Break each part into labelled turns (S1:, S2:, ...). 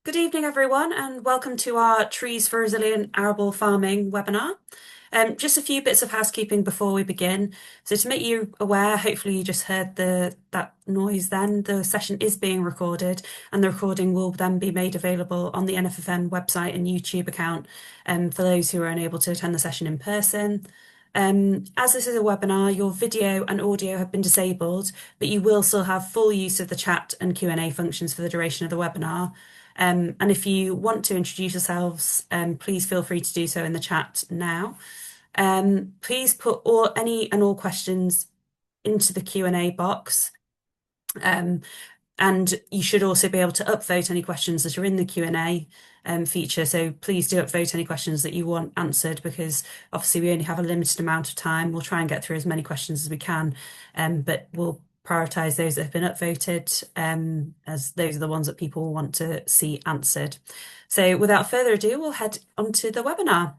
S1: Good evening, everyone, and welcome to our Trees for Resilient Arable Farming webinar. Just a few bits of housekeeping before we begin. So to make you aware, hopefully you just heard that noise then, the session is being recorded and the recording will then be made available on the NFFN website and YouTube account for those who are unable to attend the session in person. As this is a webinar, your video and audio have been disabled, but you will still have full use of the chat and Q&A functions for the duration of the webinar. And if you want to introduce yourselves, please feel free to do so in the chat now. Please put any and all questions into the Q&A box. And you should also be able to upvote any questions that are in the Q&A feature. So please do upvote any questions that you want answered, because obviously we only have a limited amount of time. We'll try and get through as many questions as we can, but we'll prioritise those that have been upvoted, as those are the ones that people want to see answered. So without further ado, we'll head on to the webinar.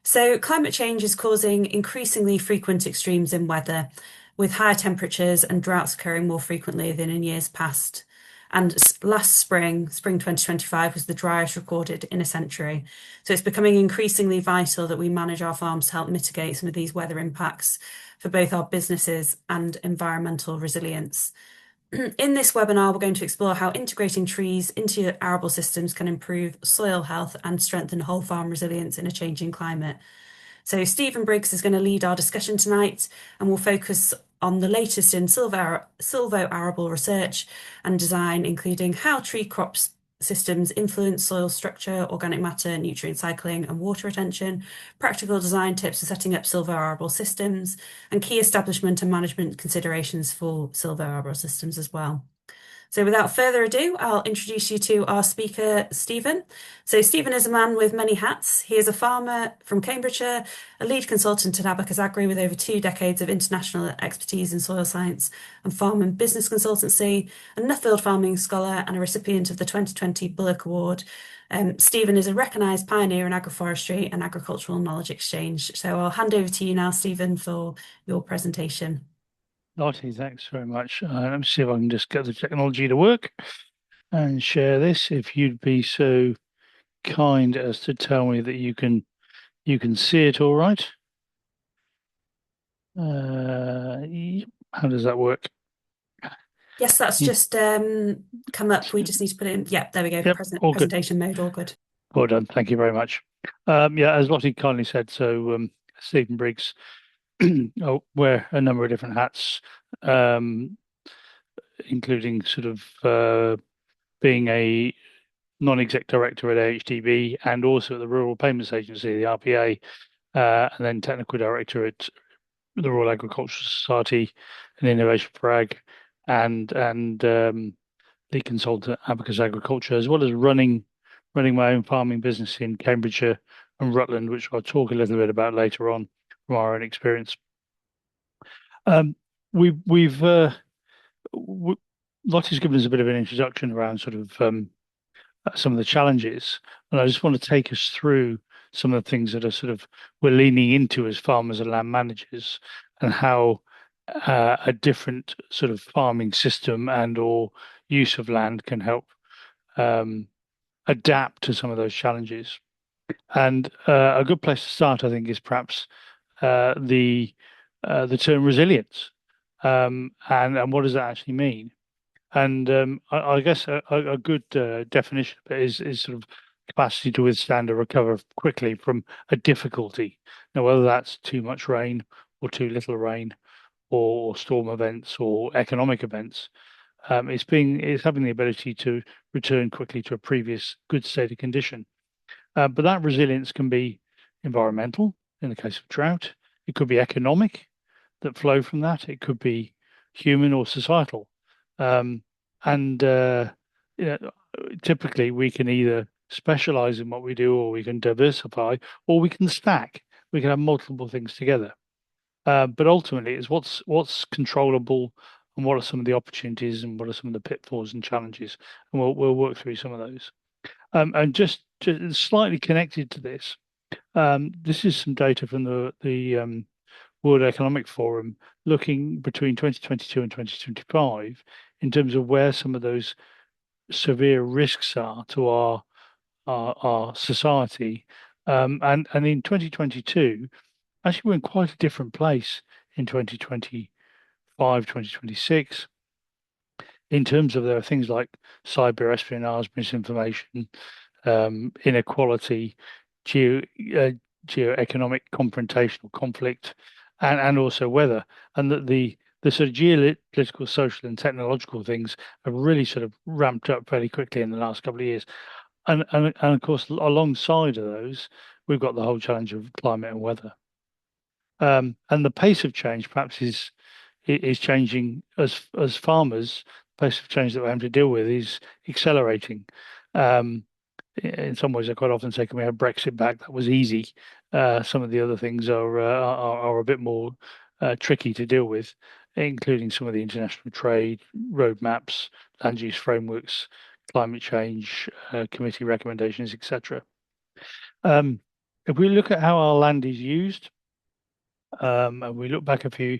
S1: So climate change is causing increasingly frequent extremes in weather, with higher temperatures and droughts occurring more frequently than in years past. And last spring 2025, was the driest recorded in a century. So it's becoming increasingly vital that we manage our farms to help mitigate some of these weather impacts for both our businesses and environmental resilience. In this webinar, we're going to explore how integrating trees into your arable systems can improve soil health and strengthen whole farm resilience in a changing climate. So Stephen Briggs is going to lead our discussion tonight, and we'll focus on the latest in silvoarable research and design, including how tree crops systems influence soil structure, organic matter, nutrient cycling, and water retention, practical design tips for setting up silvoarable systems, and key establishment and management considerations for silvoarable systems as well. So without further ado, I'll introduce you to our speaker, Stephen. So Stephen is a man with many hats. He is a farmer from Cambridgeshire, a lead consultant at Abacus Agri with over 2 decades of international expertise in soil science and farm and business consultancy, a Nuffield farming scholar and a recipient of the 2020 Bullock Award. Stephen is a recognised pioneer in agroforestry and agricultural knowledge exchange. So I'll hand over to you now, Stephen, for your presentation.
S2: Lottie, thanks very much. Let me see if I can just get the technology to work and share this. If you'd be so kind as to tell me that you can see it all right. How does that work?
S1: Yes, that's just come up. We just need to put it in. Yeah, there we go.
S2: Yep, all good.
S1: Presentation mode, all good.
S2: Well done. Thank you very much. Yeah, as Lottie kindly said, so Stephen Briggs wear a number of different hats, including sort of being a non-exec director at AHDB and also at the Rural Payments Agency, the RPA, and then technical director at the Royal Agricultural Society and Innovation for Ag, and lead consultant at Abacus Agriculture, as well as running my own farming business in Cambridgeshire and Rutland, which I'll talk a little bit about later on from our own experience. We've Lottie's given us a bit of an introduction around sort of some of the challenges, and I just want to take us through some of the things that are sort of we're leaning into as farmers and land managers, and how a different sort of farming system and or use of land can help adapt to some of those challenges. And a good place to start, I think, is perhaps the term resilience, and what does that actually mean? And I guess a good definition of it is sort of capacity to withstand or recover quickly from a difficulty. Now, whether that's too much rain or too little rain, or storm events or economic events, it's having the ability to return quickly to a previous good state of condition. But that resilience can be environmental in the case of drought. It could be economic that flow from that. It could be human or societal. And typically we can either specialize in what we do, or we can diversify, or we can stack. We can have multiple things together. But ultimately, it's what's controllable, and what are some of the opportunities, and what are some of the pitfalls and challenges, and we'll work through some of those. And just slightly connected to this, this is some data from the World Economic Forum, looking between 2022 and 2025 in terms of where some of those severe risks are to our society. And in 2022, actually, we're in quite a different place in 2025, 2026, in terms of there are things like cyber espionage, misinformation, inequality, geo, uh, geoeconomic confrontational conflict, and also weather, and that the sort of geopolitical, social, and technological things have really sort of ramped up fairly quickly in the last couple of years. And of course, alongside of those, we've got the whole challenge of climate and weather. And the pace of change perhaps is changing as farmers. The pace of change that we're having to deal with is accelerating. Um, in some ways, I quite often say, can we have Brexit back? That was easy. Some of the other things are a bit more tricky to deal with, including some of the international trade roadmaps, land use frameworks, climate change committee recommendations, etc. Um, if we look at how our land is used, and we look back a few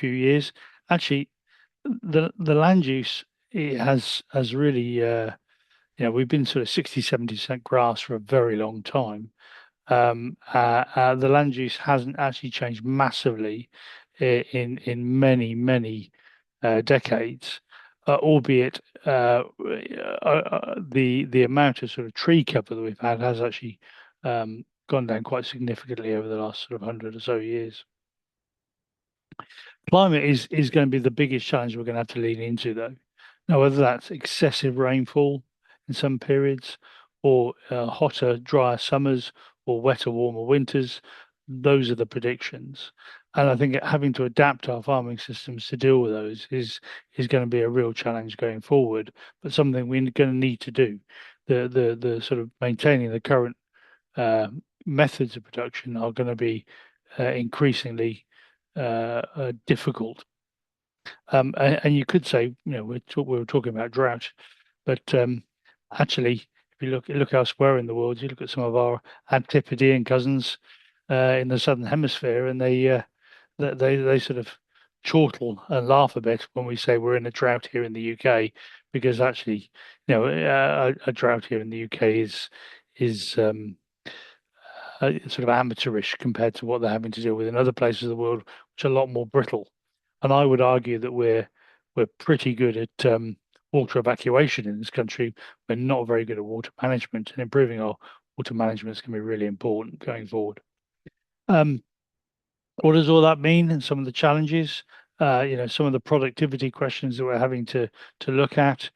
S2: years, actually, the land use it has really we've been sort of 60-70% grass for a very long time. The land use hasn't actually changed massively in many decades, albeit the amount of sort of tree cover that we've had has actually gone down quite significantly over the last sort of 100 or so years. Climate is going to be the biggest challenge we're going to have to lean into, though. Now, whether that's excessive rainfall in some periods, or hotter, drier summers, or wetter, warmer winters, those are the predictions. And I think having to adapt our farming systems to deal with those is going to be a real challenge going forward, but something we're going to need to do. The sort of maintaining the current uh, methods of production are going to be increasingly difficult. And you could say, we were talking about drought, but actually, if you look elsewhere in the world, you look at some of our Antipodean cousins in the southern hemisphere, and they sort of chortle and laugh a bit when we say we're in a drought here in the UK, because actually, a drought here in the UK is sort of amateurish compared to what they're having to deal with in other places of the world, which are a lot more brittle. And I would argue that we're pretty good at water evacuation in this country. We're not very good at water management, and improving our water management is going to be really important going forward. Um, what does all that mean and some of the challenges? Some of the productivity questions that we're having to look at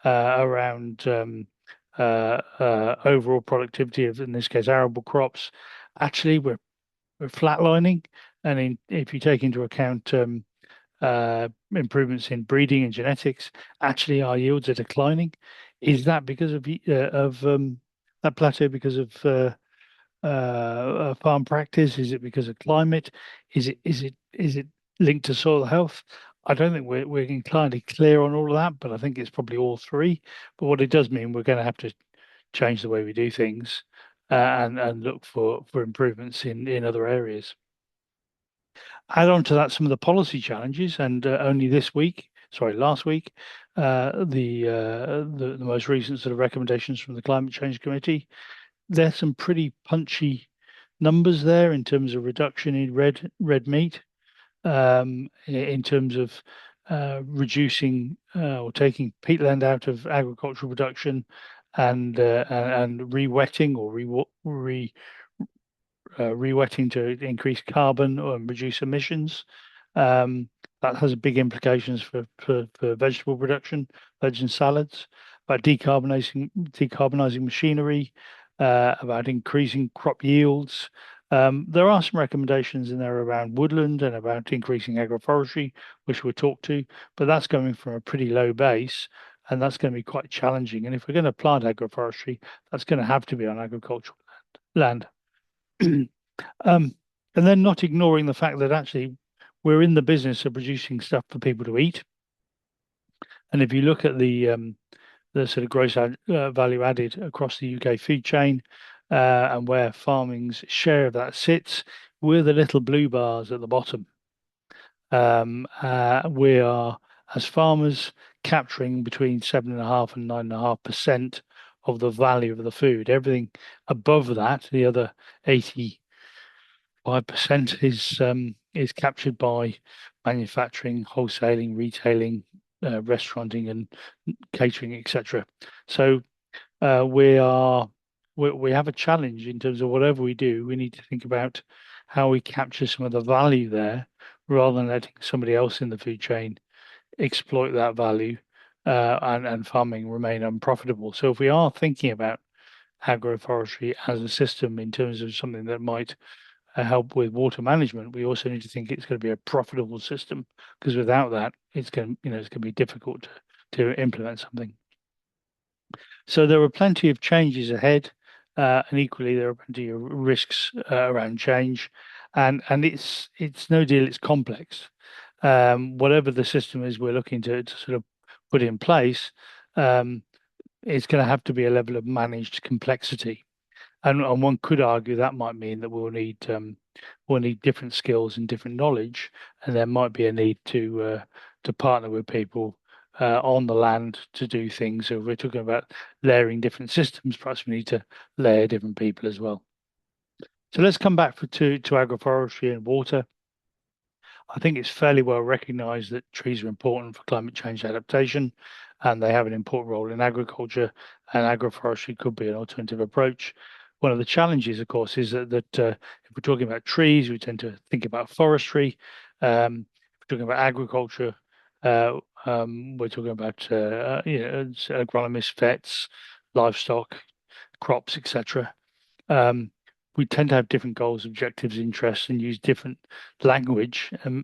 S2: around overall productivity of, in this case, arable crops. Actually, we're flatlining, and if you take into account improvements in breeding and genetics, actually our yields are declining. Is that because of that plateau because of farm practice? Is it because of climate? Is it linked to soil health? I don't think we're entirely clear on all of that, but I think it's probably all three. But what it does mean, we're going to have to change the way we do things and look for improvements in other areas. Add on to that some of the policy challenges, and only last week, the most recent sort of recommendations from the Climate Change Committee. There's some pretty punchy numbers there in terms of reduction in red meat, in terms of reducing or taking peatland out of agricultural production and re-wetting or re-wetting to increase carbon or reduce emissions. Um, that has big implications for vegetable production, veg and salads, about decarbonizing machinery, about increasing crop yields. There are some recommendations in there around woodland and about increasing agroforestry, which we'll talk to, but that's coming from a pretty low base, and that's going to be quite challenging. And if we're going to plant agroforestry, that's going to have to be on agricultural land. Um, and then not ignoring the fact that actually we're in the business of producing stuff for people to eat. And if you look at the sort of value added across the UK food chain and where farming's share of that sits, we're the little blue bars at the bottom. We are, as farmers, capturing between 7.5% and 9.5% of the value of the food. Everything above that, the other 85% is captured by manufacturing, wholesaling, retailing, restauranting, and catering, etc. So we are we have a challenge in terms of whatever we do. We need to think about how we capture some of the value there, rather than letting somebody else in the food chain exploit that value, and farming remain unprofitable. So if we are thinking about agroforestry as a system in terms of something that might help with water management, we also need to think it's going to be a profitable system, because without that, it's going to be difficult to implement something. So there are plenty of changes ahead, and equally there are plenty of risks around change, and it's no deal. It's complex. Whatever the system is we're looking to sort of put in place, um, it's going to have to be a level of managed complexity. And one could argue that might mean that we'll need different skills and different knowledge, and there might be a need to partner with people on the land to do things. So if we're talking about layering different systems, perhaps we need to layer different people as well. So let's come back to agroforestry and water. I think it's fairly well recognized that trees are important for climate change adaptation, and they have an important role in agriculture, and agroforestry could be an alternative approach. One of the challenges, of course, is that if we're talking about trees, we tend to think about forestry. If we're talking about agriculture, we're talking about agronomists, vets, livestock, crops, etc. We tend to have different goals, objectives, interests, and use different language and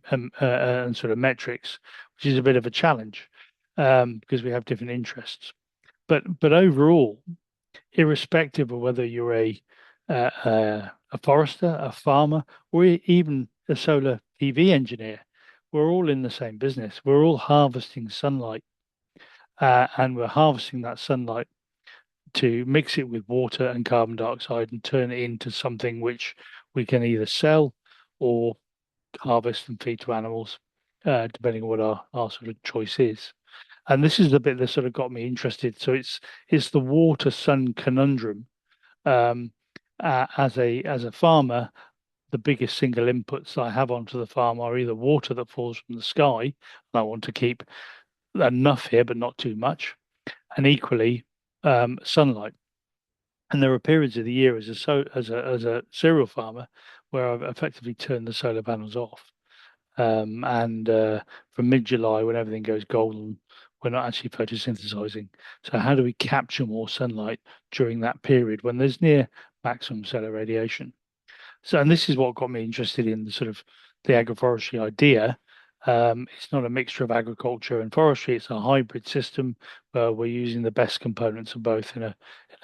S2: sort of metrics, which is a bit of a challenge, because we have different interests. But overall, irrespective of whether you're a forester, a farmer, or even a solar PV engineer, we're all in the same business. We're all harvesting sunlight, and we're harvesting that sunlight to mix it with water and carbon dioxide and turn it into something which we can either sell or harvest and feed to animals, depending on what our sort of choice is. And this is the bit that sort of got me interested. So it's the water sun conundrum. Um, as a farmer, the biggest single inputs I have onto the farm are either water that falls from the sky, and I want to keep enough here, but not too much, and equally sunlight. And there are periods of the year as a cereal farmer where I've effectively turned the solar panels off. And from mid-July, when everything goes golden, we're not actually photosynthesizing. So how do we capture more sunlight during that period when there's near maximum solar radiation? So, and this is what got me interested in the sort of the agroforestry idea. It's not a mixture of agriculture and forestry; it's a hybrid system where we're using the best components of both in a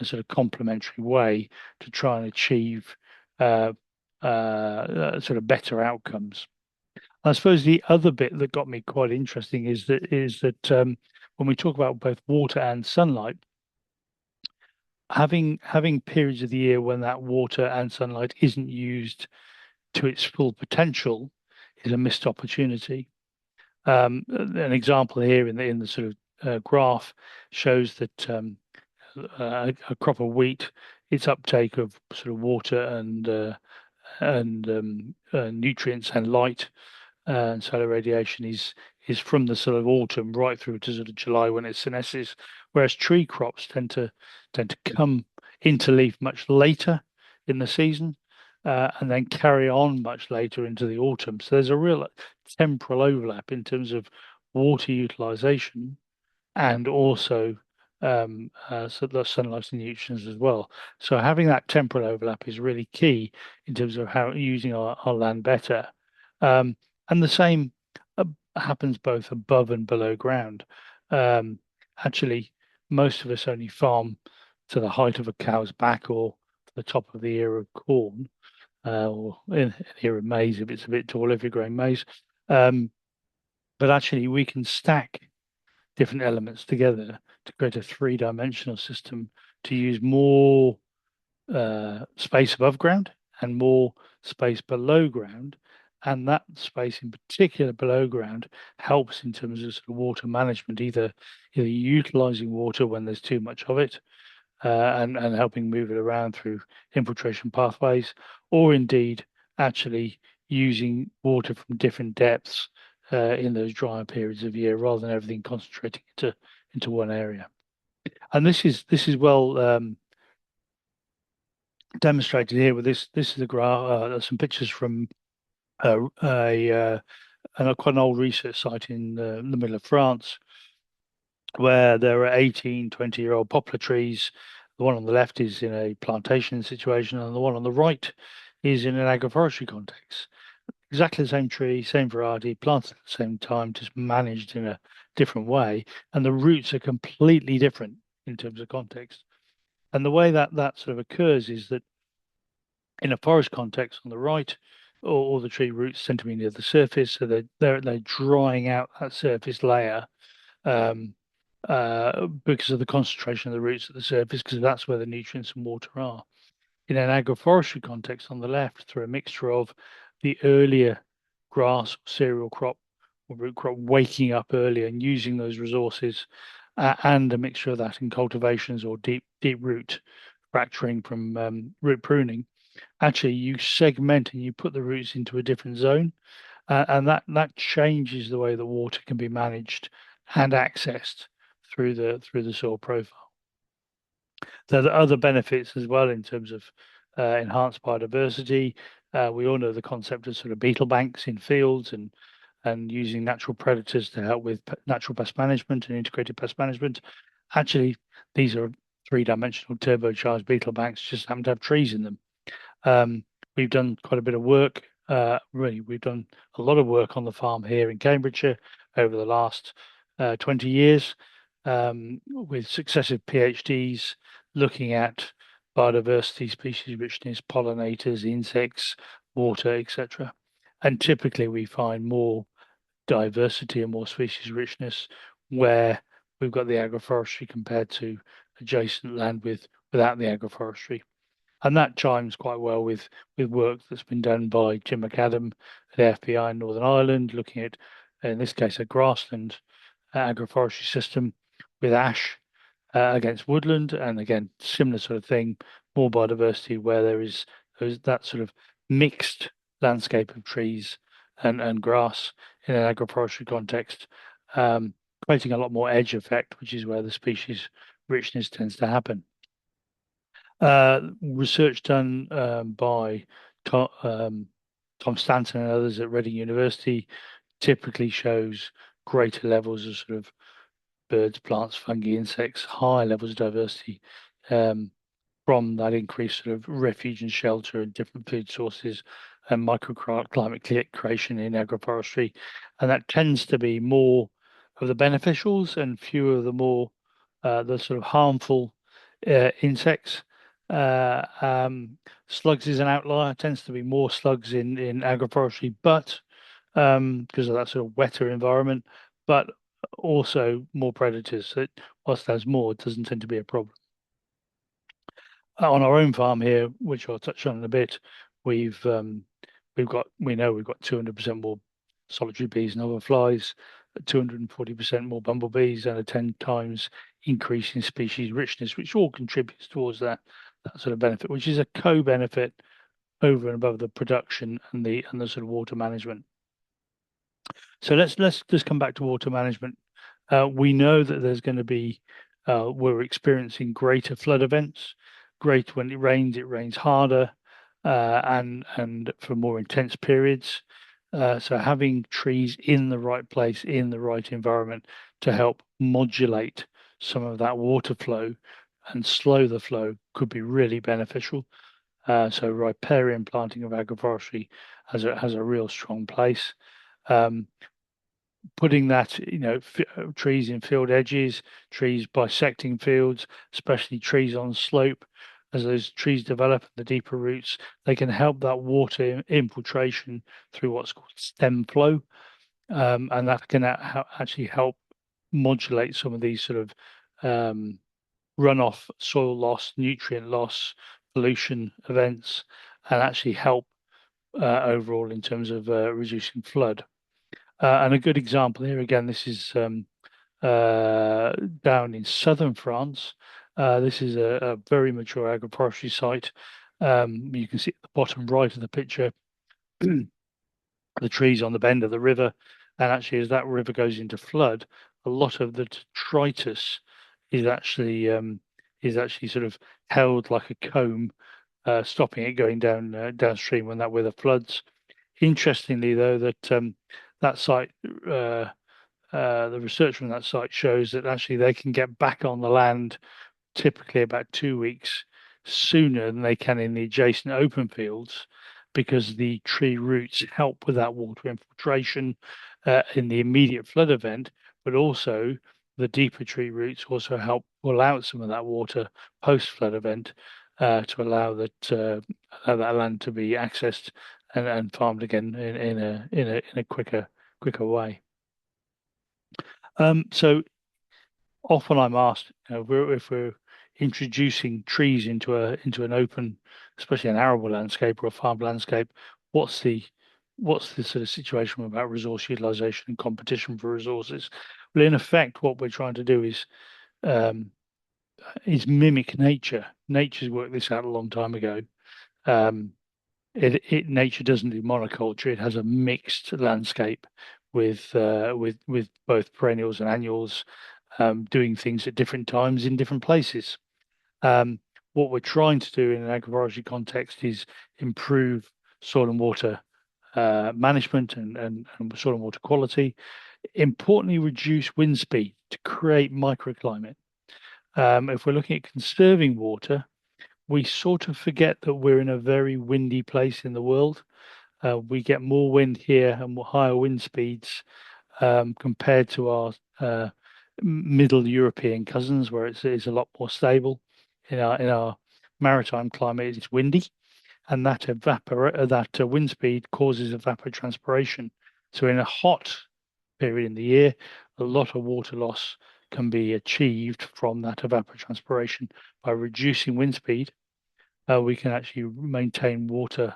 S2: sort of complementary way to try and achieve uh, sort of better outcomes. I suppose the other bit that got me quite interesting is that when we talk about both water and sunlight, having periods of the year when that water and sunlight isn't used to its full potential is a missed opportunity. An example here in the sort of graph shows that a crop of wheat, its uptake of sort of water and nutrients and light and solar radiation is from the sort of autumn right through to sort of July when it senesces, whereas tree crops tend to come into leaf much later in the season, and then carry on much later into the autumn. So there's a real temporal overlap in terms of water utilization and also so the sunlight and nutrients as well. So having that temporal overlap is really key in terms of how using our land better. Um, and the same uh, happens both above and below ground. Um, Actually, most of us only farm to the height of a cow's back or the top of the ear of corn, or in the ear of maize if it's a bit tall, if you're growing maize. Um, but actually, we can stack different elements together to create a three-dimensional system to use more space above ground and more space below ground, and that space in particular below ground helps in terms of sort of water management, either utilizing water when there's too much of it, and helping move it around through infiltration pathways, or indeed actually using water from different depths in those drier periods of year rather than everything concentrating into one area. And this is well demonstrated here with this. This is a graph. Some pictures from quite an old research site in the middle of France, where there are 18, 20-year-old poplar trees. The one on the left is in a plantation situation, and the one on the right is in an agroforestry context. Exactly the same tree, same variety, planted at the same time, just managed in a different way. And the roots are completely different in terms of context. And the way that sort of occurs is that in a forest context on the right, all the tree roots tend to be near the surface, so they're drying out that surface layer um, because of the concentration of the roots at the surface, because that's where the nutrients and water are. In an agroforestry context on the left, through a mixture of the earlier grass, cereal crop, or root crop waking up earlier and using those resources, and a mixture of that in cultivations or deep root fracturing from root pruning, actually you segment and you put the roots into a different zone, and that changes the way the water can be managed and accessed through the soil profile. There are other benefits as well in terms of enhanced biodiversity. We all know the concept of sort of beetle banks in fields and using natural predators to help with natural pest management and integrated pest management. Actually, these are three-dimensional turbocharged beetle banks, just happen to have trees in them. Um, we've done quite a bit of work. Really, we've done a lot of work on the farm here in Cambridgeshire over the last 20 years, with successive PhDs looking at biodiversity, species richness, pollinators, insects, water, etc. And typically we find more diversity and more species richness where we've got the agroforestry compared to adjacent land without the agroforestry. And that chimes quite well with work that's been done by Jim McAdam at FPI in Northern Ireland, looking at, in this case, a grassland agroforestry system with ash against woodland, and again, similar sort of thing, more biodiversity where there's that sort of mixed landscape of trees and grass in an agroforestry context, creating a lot more edge effect, which is where the species richness tends to happen. Research done by Tom Stanton and others at Reading University typically shows greater levels of sort of birds, plants, fungi, insects, high levels of diversity from that increased sort of refuge and shelter and different food sources and microclimate creation in agroforestry. And that tends to be more of the beneficials and fewer of the sort of harmful insects. Slugs is an outlier, tends to be more slugs in agroforestry, but because of that sort of wetter environment, but also more predators. So whilst there's more, it doesn't tend to be a problem. On our own farm here, which I'll touch on in a bit, we know we've got 200% more solitary bees and other flies, 240% more bumblebees, and a 10 times increase in species richness, which all contributes towards that sort of benefit, which is a co-benefit over and above the production and the sort of water management. So let's just come back to water management. We know that there's going to be we're experiencing greater flood events. Great when it rains harder, and for more intense periods. So having trees in the right place, in the right environment to help modulate some of that water flow and slow the flow could be really beneficial. So riparian planting of agroforestry has a real strong place. Um, Putting that, trees in field edges, trees bisecting fields, especially trees on slope. As those trees develop, the deeper roots, they can help that water infiltration through what's called stem flow, and that can actually help modulate some of these sort of runoff, soil loss, nutrient loss, pollution events, and actually help overall in terms of reducing flood. And a good example here, again, this is uh, down in southern France. This is a very mature agroforestry site. You can see at the bottom right of the picture the trees on the bend of the river. And actually, as that river goes into flood, a lot of the detritus is actually sort of held like a comb, stopping it going downstream when that river floods. Interestingly, though, that that site, the research from that site shows that actually they can get back on the land typically about 2 weeks sooner than they can in the adjacent open fields because the tree roots help with that water infiltration in the immediate flood event, but also the deeper tree roots also help pull out some of that water post flood event to allow that land to be accessed and farmed again in a quicker way. So often I'm asked, if we're introducing trees into an open, especially an arable landscape or a farm landscape, what's the what's the sort of situation about resource utilization and competition for resources? Well, in effect, what we're trying to do um, is mimic nature. Nature's worked this out a long time ago. Um, nature doesn't do monoculture; it has a mixed landscape with both perennials and annuals doing things at different times in different places. Um, what we're trying to do in an agroforestry context is improve soil and water management and soil and water quality. Importantly, reduce wind speed to create microclimate. If we're looking at conserving water, we sort of forget that we're in a very windy place in the world. We get more wind here and more higher wind speeds compared to our middle European cousins, where it's a lot more stable. In our maritime climate, it's windy, and that wind speed causes evapotranspiration. So in a hot period in the year, a lot of water loss can be achieved from that evapotranspiration by reducing wind speed. We can actually maintain water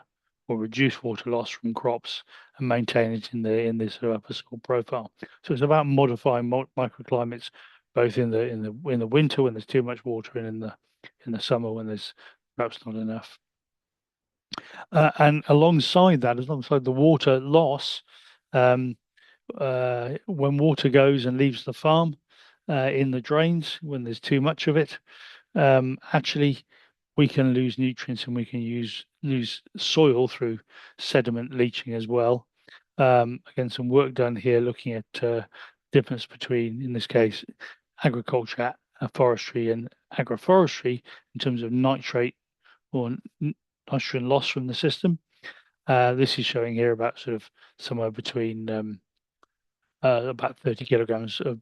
S2: or reduce water loss from crops and maintain it in this sort of upper soil profile. So it's about modifying microclimates both in the winter when there's too much water and in the summer when there's perhaps not enough. And alongside that, alongside the water loss, um, when water goes and leaves the farm in the drains, when there's too much of it, actually we can lose nutrients and we can lose soil through sediment leaching as well. Again, some work done here looking at difference between, in this case, agriculture, forestry, and agroforestry in terms of nitrate or nitrogen loss from the system. This is showing here about sort of somewhere between about 30 kilograms of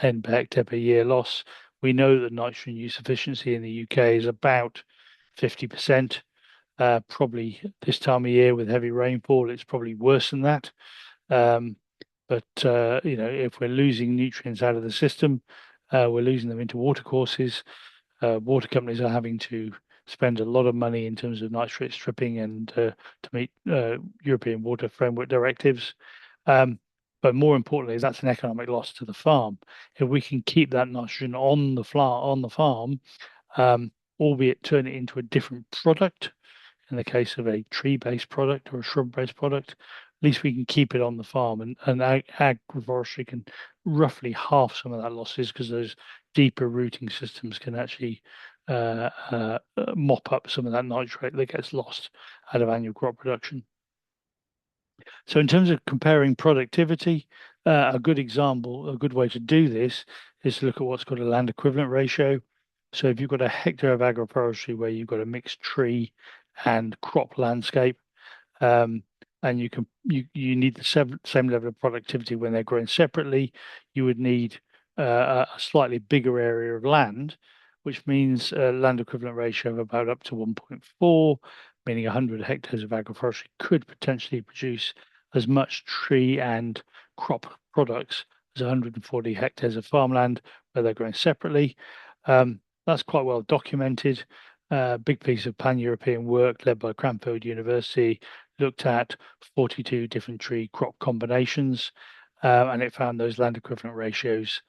S2: N per hectare per year loss. We know that nitrogen use efficiency in the UK is about 50%. Probably this time of year with heavy rainfall, it's probably worse than that. Um, but if we're losing nutrients out of the system, we're losing them into watercourses. Water companies are having to spend a lot of money in terms of nitrate stripping and to meet European water framework directives. Um, but more importantly, that's an economic loss to the farm. If we can keep that nitrogen on the farm, albeit turn it into a different product, in the case of a tree-based product or a shrub-based product, at least we can keep it on the farm. And agroforestry can roughly half some of that losses because those deeper rooting systems can actually mop up some of that nitrate that gets lost out of annual crop production. So in terms of comparing productivity, a good example, a good way to do this is to look at what's called a land equivalent ratio. So if you've got a hectare of agroforestry where you've got a mixed tree and crop landscape, um, and you need the same level of productivity when they're growing separately, you would need a slightly bigger area of land, which means a land equivalent ratio of about up to 1.4, meaning 100 hectares of agroforestry could potentially produce as much tree and crop products as 140 hectares of farmland where they're growing separately. That's quite well documented. Big piece of pan-European work led by Cranfield University, looked at 42 different tree crop combinations, and it found those land equivalent ratios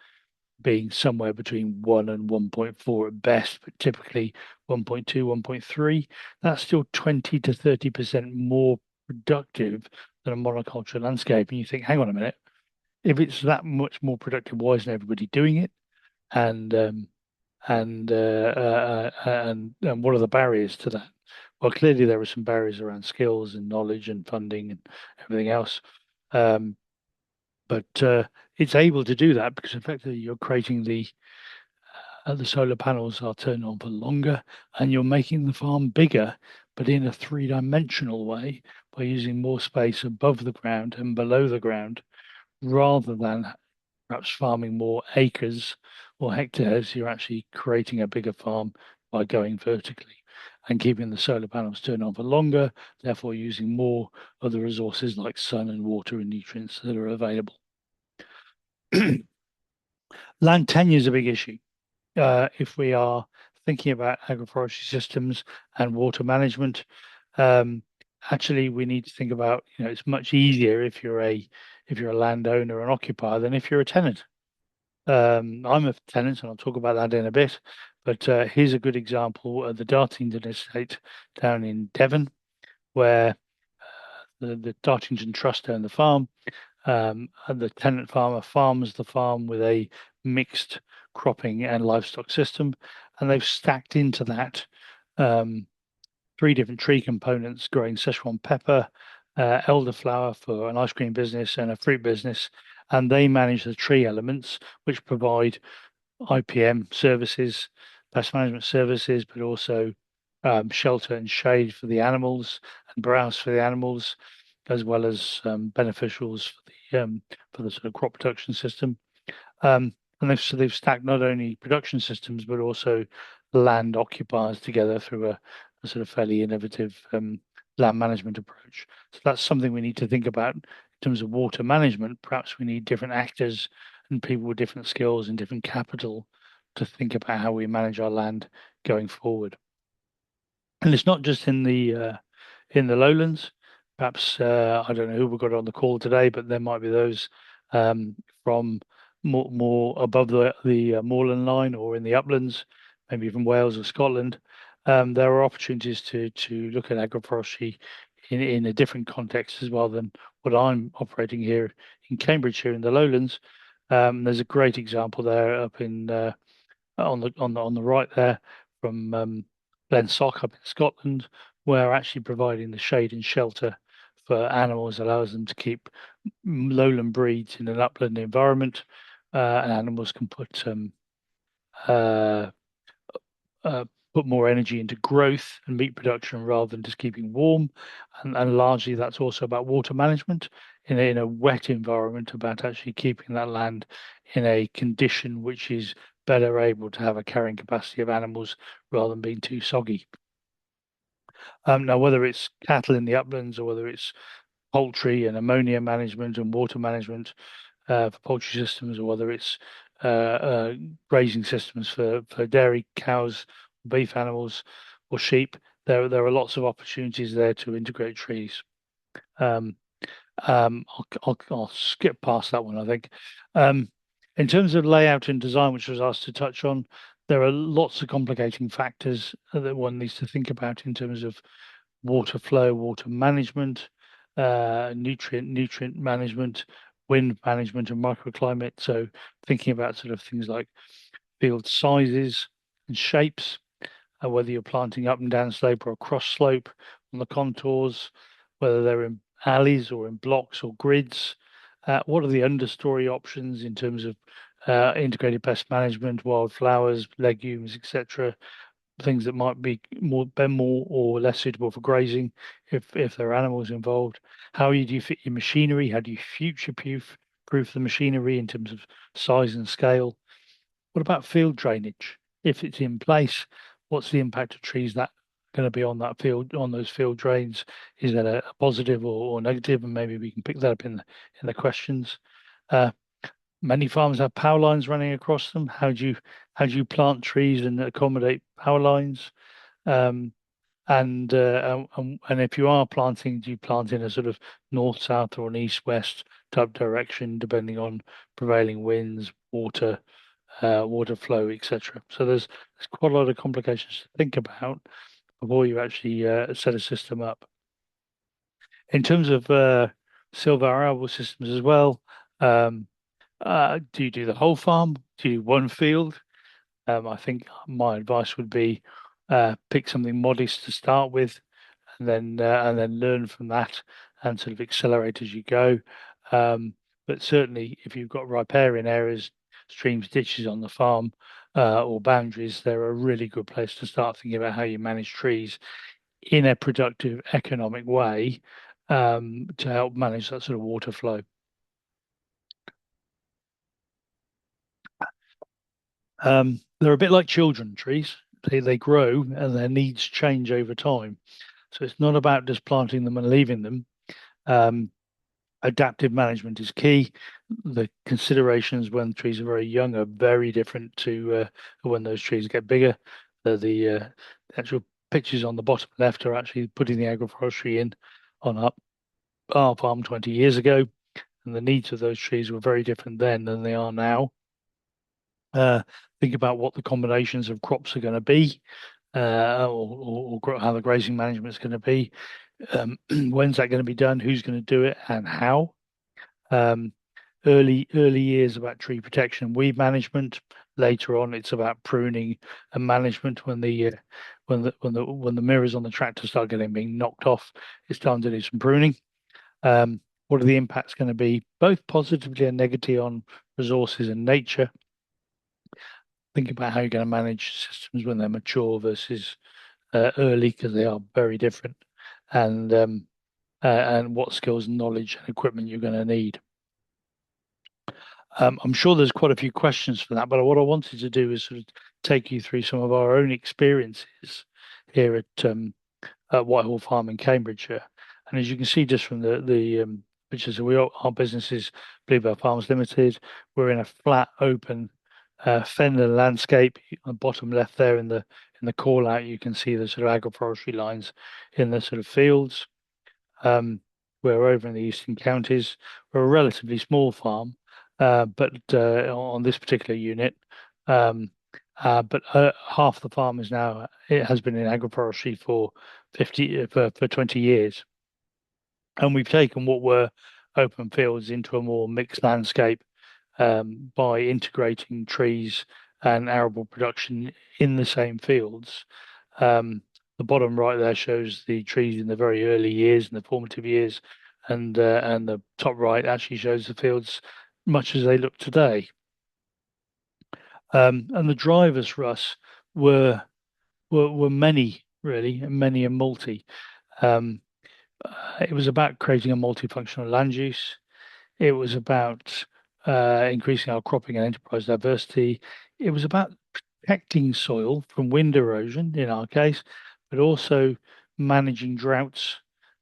S2: being somewhere between 1 and 1.4 at best, but typically 1.2, 1.3. That's still 20 to 30% more productive than a monoculture landscape. And you think, hang on a minute, if it's that much more productive, why isn't everybody doing it? And and what are the barriers to that? Well, clearly there are some barriers around skills and knowledge and funding and everything else. Um, but it's able to do that because effectively you're creating the solar panels are turned on for longer, and you're making the farm bigger, but in a three-dimensional way by using more space above the ground and below the ground, rather than perhaps farming more acres or hectares. You're actually creating a bigger farm by going vertically and keeping the solar panels turned on for longer, therefore using more of the resources like sun and water and nutrients that are available. Land tenure is a big issue. If we are thinking about agroforestry systems and water management, um, actually we need to think about, it's much easier if you're a landowner and occupier than if you're a tenant. I'm a tenant, and I'll talk about that in a bit. But here's a good example of the Dartington estate down in Devon, where the Dartington Trust own the farm. And the tenant farmer farms the farm with a mixed cropping and livestock system, and they've stacked into that um, three different tree components, growing Szechuan pepper, elderflower for an ice cream business and a fruit business, and they manage the tree elements, which provide IPM services, pest management services, but also shelter and shade for the animals and browse for the animals, as well as beneficials for the sort of crop production system. And they've stacked not only production systems but also land occupiers together through a sort of fairly innovative land management approach. So that's something we need to think about in terms of water management. Perhaps we need different actors and people with different skills and different capital to think about how we manage our land going forward. And it's not just in the lowlands. Perhaps I don't know who we've got on the call today, but there might be those from more above the moorland line or in the uplands, maybe from Wales or Scotland. There are opportunities to look at agroforestry in a different context as well than what I'm operating here in Cambridgeshire in the lowlands. There's a great example there up in on the right there from Glensock up in Scotland, where actually providing the shade and shelter for animals allows them to keep lowland breeds in an upland environment, and animals can uh, uh, put more energy into growth and meat production rather than just keeping warm. And largely that's also about water management in a wet environment, about actually keeping that land in a condition which is better able to have a carrying capacity of animals rather than being too soggy. Now, whether it's cattle in the uplands or whether it's poultry and ammonia management and water management for poultry systems, or whether it's grazing systems for dairy cows, beef animals, or sheep, there are lots of opportunities there to integrate trees. Um, I'll skip past that one, I think. Um, in terms of layout and design, which I was asked to touch on, there are lots of complicating factors that one needs to think about in terms of water flow, water management, nutrient management, wind management, and microclimate. So thinking about sort of things like field sizes and shapes, whether you're planting up and down slope or across slope on the contours, whether they're in alleys or in blocks or grids. What are the understory options in terms of integrated pest management, wildflowers, legumes, etc., things that might be more or less suitable for grazing if there are animals involved. How do you fit your machinery? How do you future proof the machinery in terms of size and scale? What about field drainage? If it's in place, what's the impact of trees that going to be on that field, on those field drains? Is that a positive or negative? And maybe we can pick that up in the questions. Uh, Many farms have power lines running across them. How do you plant trees and accommodate power lines? Um, And if you are planting, do you plant in a sort of north south or an east west type direction, depending on prevailing winds, water flow, etc. So there's quite a lot of complications to think about before you actually set a system up. In terms of silvoarable systems as well, um, do you do the whole farm? Do you do one field? I think my advice would be pick something modest to start with, and then learn from that and sort of accelerate as you go. Um, but certainly, if you've got riparian areas, streams, ditches on the farm, or boundaries, they're a really good place to start thinking about how you manage trees in a productive, economic way, to help manage that sort of water flow. They're a bit like children trees. They grow and their needs change over time. So it's not about just planting them and leaving them. Um, Adaptive management is key. The considerations when trees are very young are very different to when those trees get bigger. The actual pictures on the bottom left are actually putting the agroforestry in on our farm 20 years ago, and the needs of those trees were very different then than they are now. Uh, think about what the combinations of crops are going to be, or how the grazing management is going to be. When's that going to be done? Who's going to do it, and how? Um, early years about tree protection, weed management. Later on, it's about pruning and management. When the mirrors on the tractor start getting being knocked off, it's time to do some pruning. What are the impacts going to be, both positively and negatively, on resources and nature? Think about how you're going to manage systems when they're mature versus early, because they are very different, and what skills, knowledge, and equipment you're going to need. I'm sure there's quite a few questions for that, but what I wanted to do is sort of take you through some of our own experiences here at Whitehall Farm in Cambridgeshire. And as you can see just from the pictures, our business is Bluebell Farms Limited. We're in a flat, open fenland landscape. On the bottom left there in the call out, you can see the sort of agroforestry lines in the sort of fields. We're over in the eastern counties. We're a relatively small farm, but on this particular unit, but half the farm is now, it has been in agroforestry for 20 years, and we've taken what were open fields into a more mixed landscape, by integrating trees and arable production in the same fields. Um, the bottom right there shows the trees in the very early years, in the formative years, and the top right actually shows the fields much as they look today. And the drivers for us were were many, really, and many and multi. Um, it was about creating a multifunctional land use. It was about increasing our cropping and enterprise diversity. It was about protecting soil from wind erosion, in our case, but also managing droughts,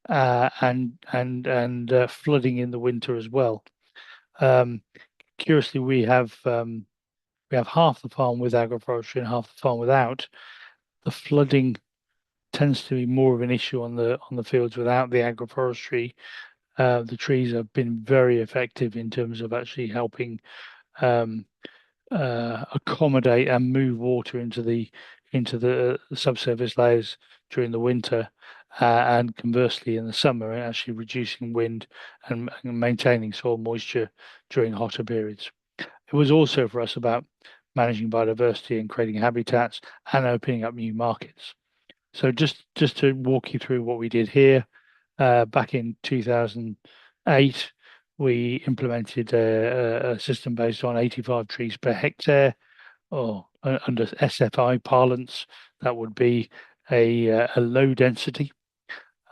S2: and flooding in the winter as well. Um, Curiously, we have half the farm with agroforestry and half the farm without. The flooding tends to be more of an issue on the fields without the agroforestry. The trees have been very effective in terms of actually helping um, accommodate and move water into the subsurface layers during the winter, and conversely in the summer, actually reducing wind and maintaining soil moisture during hotter periods. It was also for us about managing biodiversity and creating habitats and opening up new markets. So just to walk you through what we did here, back in 2008, we implemented a system based on 85 trees per hectare, or under SFI parlance, that would be a low density.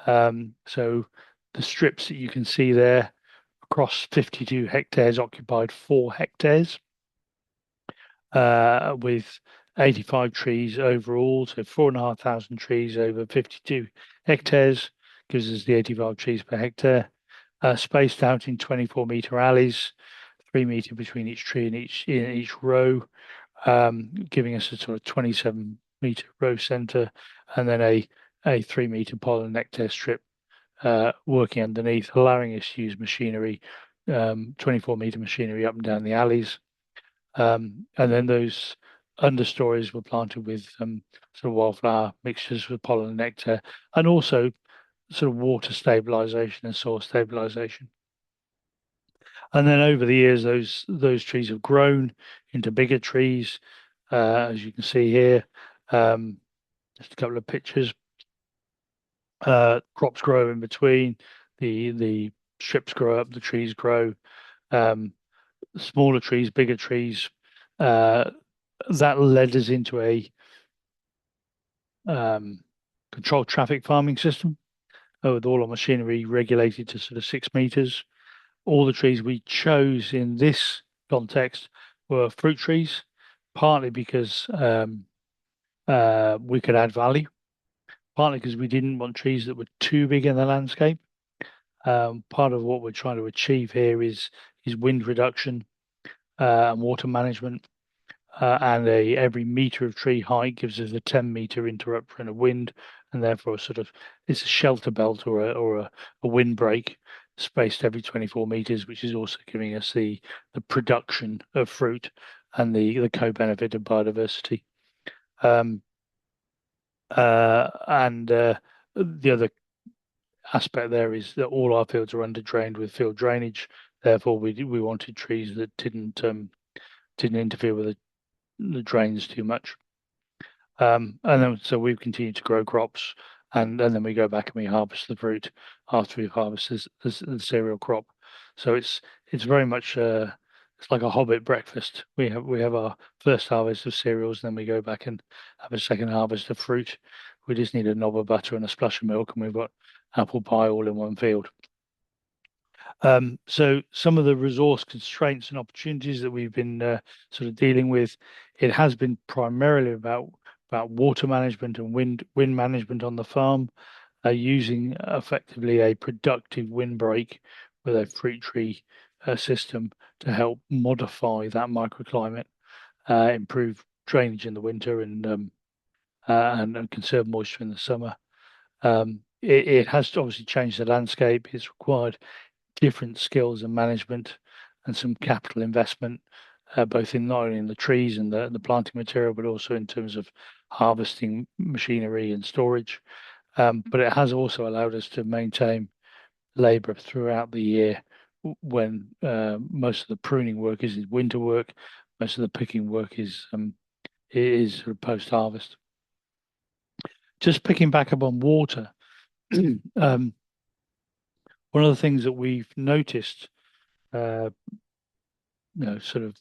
S2: So the strips that you can see there across 52 hectares occupied 4 hectares, with 85 trees overall, so 4,500 trees over 52 hectares gives us the 85 trees per hectare, spaced out in 24-meter alleys, 3 meter between each tree and each row, giving us a sort of 27-meter row center, and then a 3 meter pollen nectar strip working underneath, allowing us to use machinery, 24-meter machinery up and down the alleys. And then those understories were planted with sort of wildflower mixtures with pollen and nectar, and also sort of water stabilization and soil stabilization. And then over the years, those trees have grown into bigger trees, as you can see here. Just a couple of pictures. Crops grow in between. The strips grow up. The trees grow. Um, Smaller trees, bigger trees. That led us into a um, controlled traffic farming system with all our machinery regulated to sort of 6 meters. All the trees we chose in this context were fruit trees, partly because we could add value, partly because we didn't want trees that were too big in the landscape. Part of what we're trying to achieve here is wind reduction and water management. And every meter of tree height gives us a 10-meter interrupter in a wind, and therefore it's a shelter belt or a windbreak spaced every 24 meters, which is also giving us the production of fruit and the co-benefit of biodiversity. Um, and The other aspect there is that all our fields are under drained with field drainage. Therefore, we wanted trees that didn't interfere with the drains too much. And then so we've continued to grow crops, and then we go back and we harvest the fruit after we've harvested the cereal crop. So it's very much it's like a hobbit breakfast. We have our first harvest of cereals, and then we go back and have a second harvest of fruit. We just need a knob of butter and a splash of milk, and we've got apple pie all in one field. So some of the resource constraints and opportunities that we've been sort of dealing with, it has been primarily about water management and wind management on the farm, using effectively a productive windbreak with a fruit tree system to help modify that microclimate, improve drainage in the winter, and conserve moisture in the summer. It has obviously changed the landscape. It's required different skills and management and some capital investment, both in not only in the trees and the planting material, but also in terms of harvesting machinery and storage. But it has also allowed us to maintain labour throughout the year when most of the pruning work is winter work, most of the picking work is sort of post-harvest. Just picking back up on water, one of the things that we've noticed, uh, sort of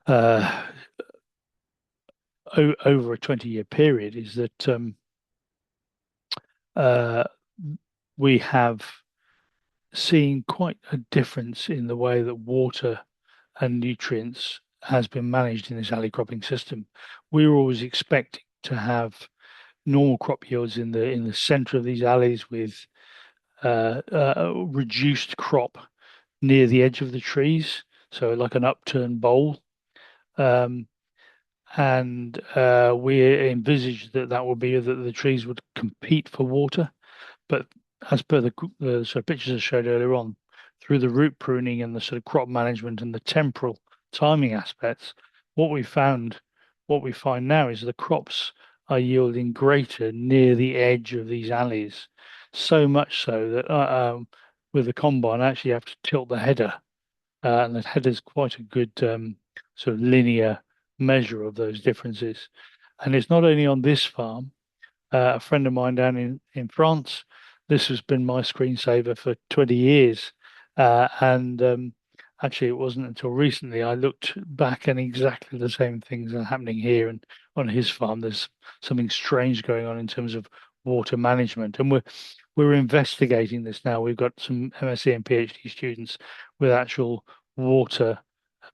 S2: uh, over a 20-year period is that uh, we have seen quite a difference in the way that water and nutrients has been managed in this alley cropping system. We were always expecting to have normal crop yields in the center of these alleys with reduced crop near the edge of the trees, so like an upturned bowl. Um, and we envisaged that would be that the trees would compete for water. But as per the sort of pictures I showed earlier on, through the root pruning and the sort of crop management and the temporal timing aspects, what we found, what we find now is the crops are yielding greater near the edge of these alleys, so much so that with the combine, I actually have to tilt the header, and the header is quite a good sort of linear measure of those differences. And it's not only on this farm. A friend of mine down in France, this has been my screensaver for 20 years. And Actually, it wasn't until recently I looked back and exactly the same things are happening here. And on his farm, there's something strange going on in terms of water management. And we're investigating this now. We've got some MSc and PhD students with actual water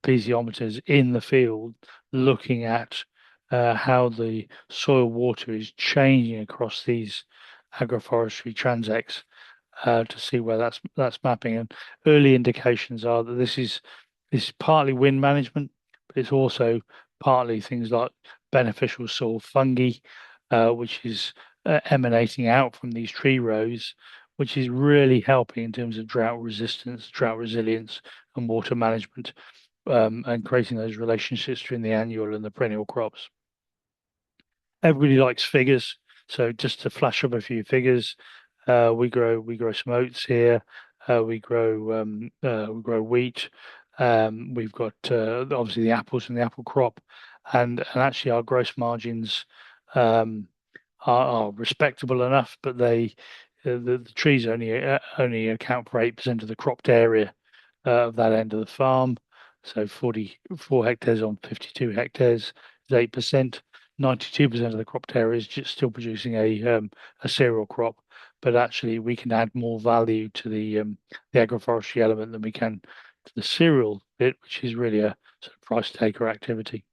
S2: piezometers in the field looking at how the soil water is changing across these agroforestry transects to see where that's mapping. And early indications are that this is partly wind management, but it's also partly things like beneficial soil fungi, which is emanating out from these tree rows, which is really helping in terms of drought resistance, drought resilience, and water management, and creating those relationships between the annual and the perennial crops. Everybody likes figures, so just to flash up a few figures, we grow some oats here. We grow wheat. We've got obviously the apples from the apple crop, and actually our gross margins um, are respectable enough, but the trees only account for 8% of the cropped area of that end of the farm. So 44 hectares on 52 hectares is 8%. 92% of the cropped area is just still producing a cereal crop, but actually we can add more value to the agroforestry element than we can to the cereal bit, which is really a sort of price taker activity.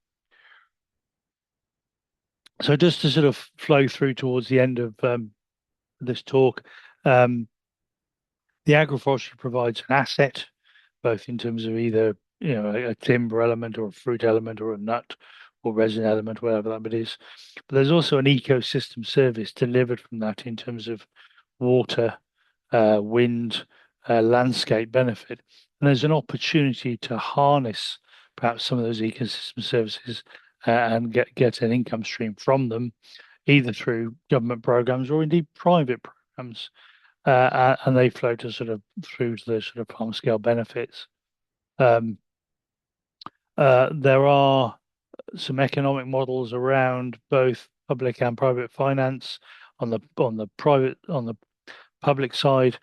S2: So just to sort of flow through towards the end of this talk, um, the agroforestry provides an asset, both in terms of either a timber element or a fruit element or a nut or resin element, whatever that bit is. But there's also an ecosystem service delivered from that in terms of water, wind, landscape benefit. And there's an opportunity to harness perhaps some of those ecosystem services and get an income stream from them, either through government programs or indeed private programs. And they flow to sort of through to the sort of farm scale benefits. Um, there are some economic models around both public and private finance. On the public side,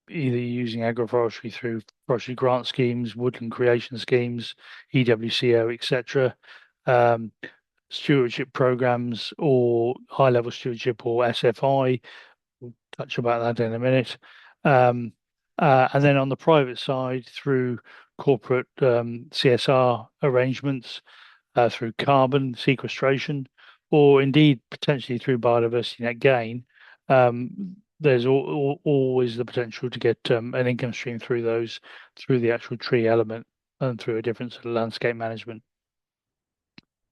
S2: either using agroforestry through forestry grant schemes, woodland creation schemes, EWCO, etc., stewardship programs, or high level stewardship or SFI. We'll touch about that in a minute. And then on the private side, through corporate CSR arrangements, through carbon sequestration, or indeed potentially through biodiversity net gain, there's always the potential to get an income stream through those, through the actual tree element and through a different sort of landscape management.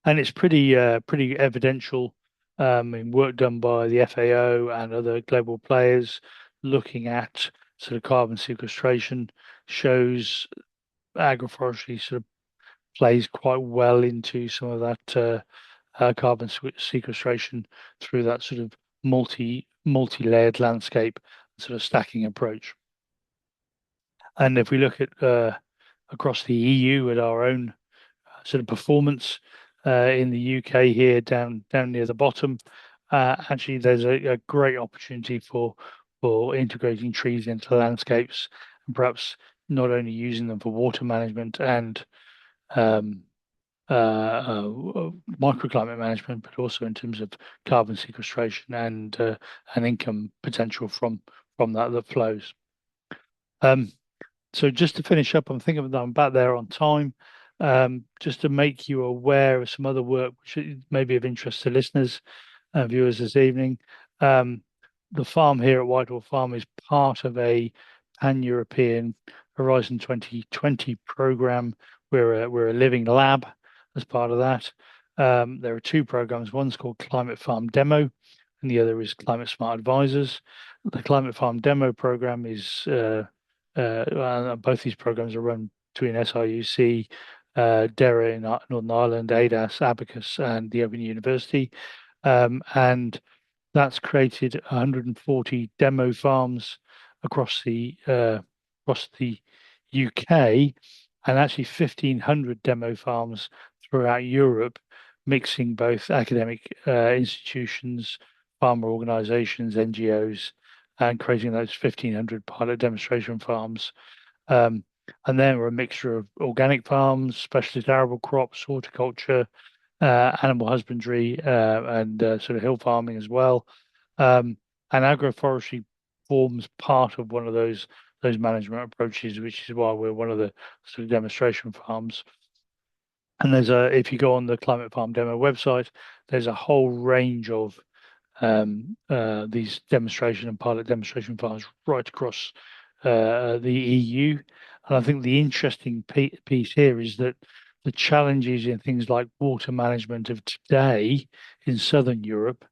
S2: And it's pretty evidential in work done by the FAO and other global players looking at sort of carbon sequestration shows agroforestry sort of plays quite well into some of that carbon sequestration through that sort of multi-layered landscape sort of stacking approach. And if we look at across the EU at our own sort of performance in the UK here down near the bottom, actually there's a great opportunity for integrating trees into landscapes and perhaps not only using them for water management and um, microclimate management, but also in terms of carbon sequestration and income potential from that flows. Um, so just to finish up, I'm thinking that I'm back there on time. Just to make you aware of some other work which may be of interest to listeners and viewers this evening. Um, the farm here at Whitehall Farm is part of a pan-European Horizon 2020 program. We're a living lab as part of that. There are two programs. One's called Climate Farm Demo, and the other is Climate Smart Advisors. The Climate Farm Demo program is both these programs are run between SRUC, DERA in Northern Ireland, ADAS, Abacus, and the Open University. And that's created 140 demo farms across the UK, and actually 1,500 demo farms throughout Europe, mixing both academic institutions, farmer organisations, NGOs, and creating those 1,500 pilot demonstration farms. And then we're a mixture of organic farms, specialist arable crops, horticulture, animal husbandry, and sort of hill farming as well. And agroforestry forms part of one of those management approaches, which is why we're one of the sort of demonstration farms. And if you go on the Climate Farm Demo website, there's a whole range of these demonstration and pilot demonstration farms right across the EU. And I think the interesting piece here is that the challenges in things like water management of today in Southern Europe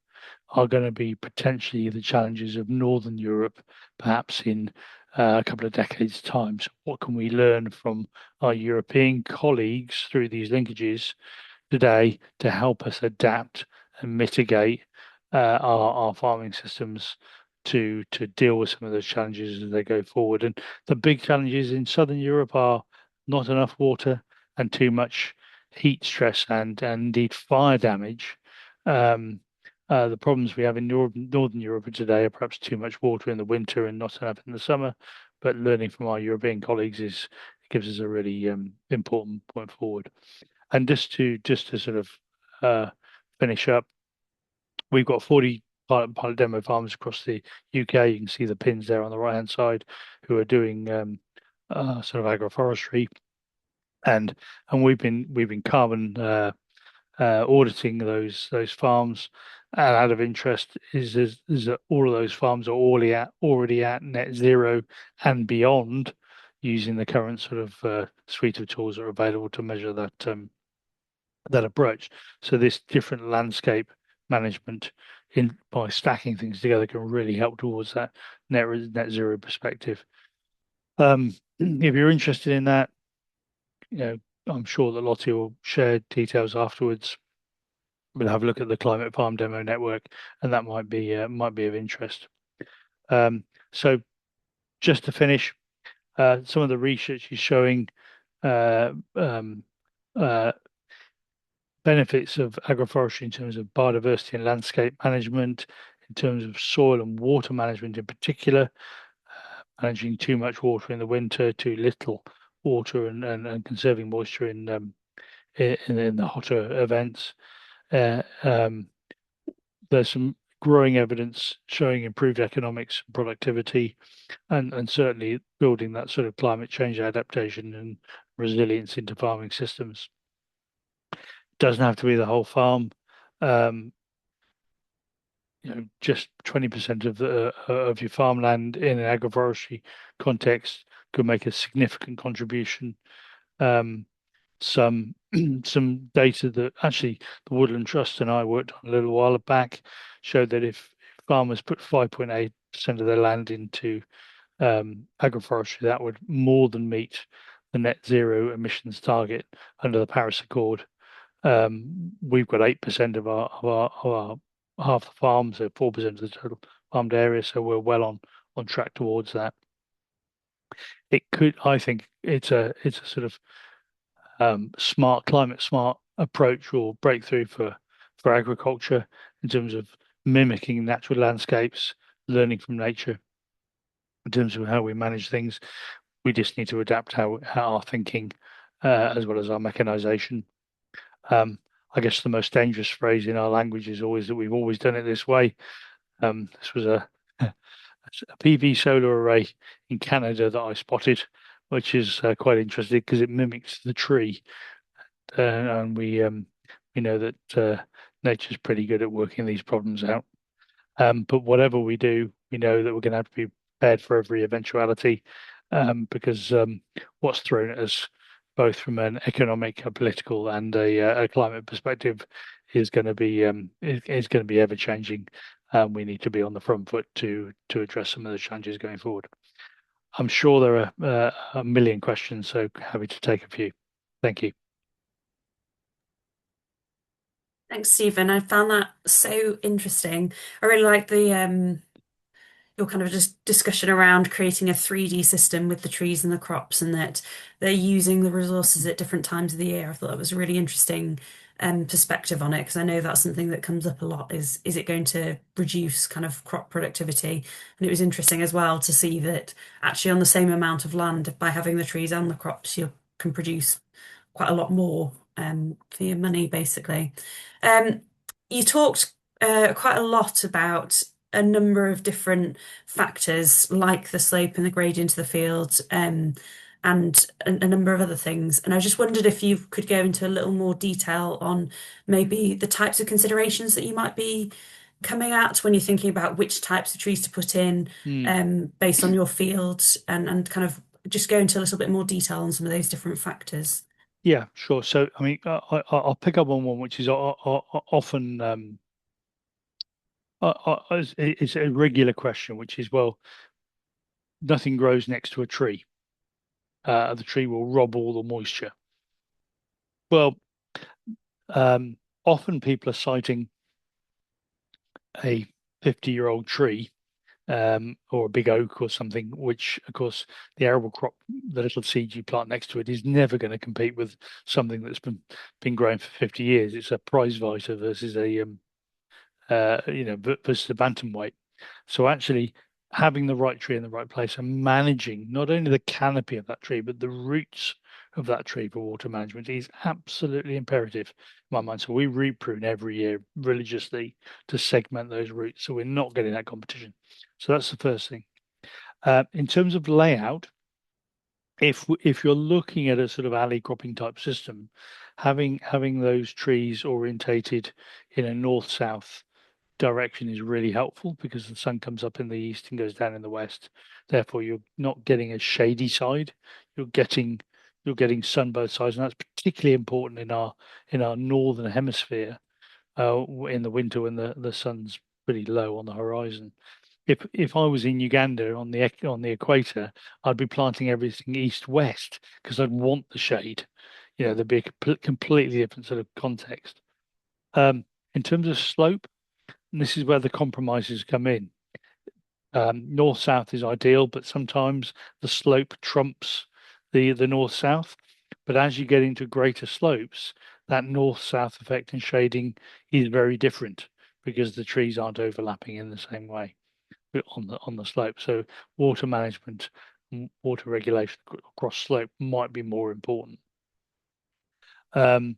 S2: are going to be potentially the challenges of Northern Europe, perhaps in a couple of decades' time. So, what can we learn from our European colleagues through these linkages today to help us adapt and mitigate our farming systems to deal with some of those challenges as they go forward? And the big challenges in Southern Europe are not enough water and too much heat stress and indeed fire damage. Um, the problems we have in Northern Europe today are perhaps too much water in the winter and not enough in the summer. But learning from our European colleagues gives us a really important point forward. And just to sort of uh, finish up, we've got 40 pilot demo farms across the UK. You can see the pins there on the right hand side, who are doing sort of agroforestry, and we've been carbon auditing those farms. And out of interest is that all of those farms are already at net zero and beyond, using the current sort of suite of tools that are available to measure that approach. So this different landscape management in by stacking things together can really help towards that net zero perspective. If you're interested in that, you know, I'm sure that Lottie will share details afterwards. We'll have a look at the Climate Farm Demo Network, and that might be of interest. So just to finish, some of the research is showing uh, um, uh, benefits of agroforestry in terms of biodiversity and landscape management, in terms of soil and water management in particular, managing too much water in the winter, too little water, and conserving moisture in the hotter events. Uh, um, there's some growing evidence showing improved economics and productivity, and certainly building that sort of climate change adaptation and resilience into farming systems. Doesn't have to be the whole farm. Um, just 20% of your farmland in an agroforestry context could make a significant contribution. Um, some some data that actually the Woodland Trust and I worked on a little while back showed that if farmers put 5.8% of their land into agroforestry, that would more than meet the net zero emissions target under the Paris Accord. We've got 8% of our half the farm, so 4% of the total farmed area. So we're well on track towards that. I think it's a sort of climate smart approach or breakthrough for agriculture in terms of mimicking natural landscapes, learning from nature in terms of how we manage things. We just need to adapt how our thinking as well as our mechanization. I guess the most dangerous phrase in our language is always that we've always done it this way. This was a PV solar array in Canada that I spotted, which is quite interesting because it mimics the tree, and we know that nature's pretty good at working these problems out. But whatever we do, we know that we're going to have to be prepared for every eventuality, because what's thrown at us, both from an economic, a political, and a climate perspective, is going to be ever changing. We need to be on the front foot to address some of the challenges going forward. I'm sure there are a million questions, so happy to take a few. Thank you.
S1: Thanks, Stephen. I found that so interesting. I really like the your kind of just discussion around creating a 3D system with the trees and the crops, and that they're using the resources at different times of the year. I thought that was a really interesting perspective on it, because I know that's something that comes up a lot, is it going to reduce kind of crop productivity? And it was interesting as well to see that actually on the same amount of land, by having the trees and the crops, you can produce quite a lot more for your money, basically. Um, you talked quite a lot about a number of different factors, like the slope and the gradient of the field, and a number of other things. And I just wondered if you could go into a little more detail on maybe the types of considerations that you might be coming at when you're thinking about which types of trees to put in,
S2: Mm.
S1: based on your field, and kind of just go into a little bit more detail on some of those different factors.
S2: Yeah, sure. So, I mean, I'll pick up on one which is often it's a regular question, which is, well, nothing grows next to a tree. The tree will rob all the moisture. Well, um, often people are citing a 50-year-old tree, or a big oak or something, which, of course, the arable crop, the little seed you plant next to it, is never going to compete with something that's been growing for 50 years. It's a prize fighter versus versus a bantamweight. So actually having the right tree in the right place and managing not only the canopy of that tree, but the roots of that tree for water management is absolutely imperative in my mind. So we root prune every year religiously to segment those roots so we're not getting that competition. So that's the first thing. In terms of layout, if you're looking at a sort of alley cropping type system, having those trees orientated in a north-south direction is really helpful because the sun comes up in the east and goes down in the west. Therefore, you're not getting a shady side. You're getting you're getting sun both sides, and that's particularly important in our northern hemisphere in the winter when the sun's pretty low on the horizon. If I was in Uganda on the equator, I'd be planting everything east-west because I'd want the shade. There'd be a completely different sort of context. Um, in terms of slope, and this is where the compromises come in. North-south is ideal, but sometimes the slope trumps the north-south. But as you get into greater slopes, that north-south effect in shading is very different because the trees aren't overlapping in the same way on the slope. So water management, water regulation across slope might be more important. Um,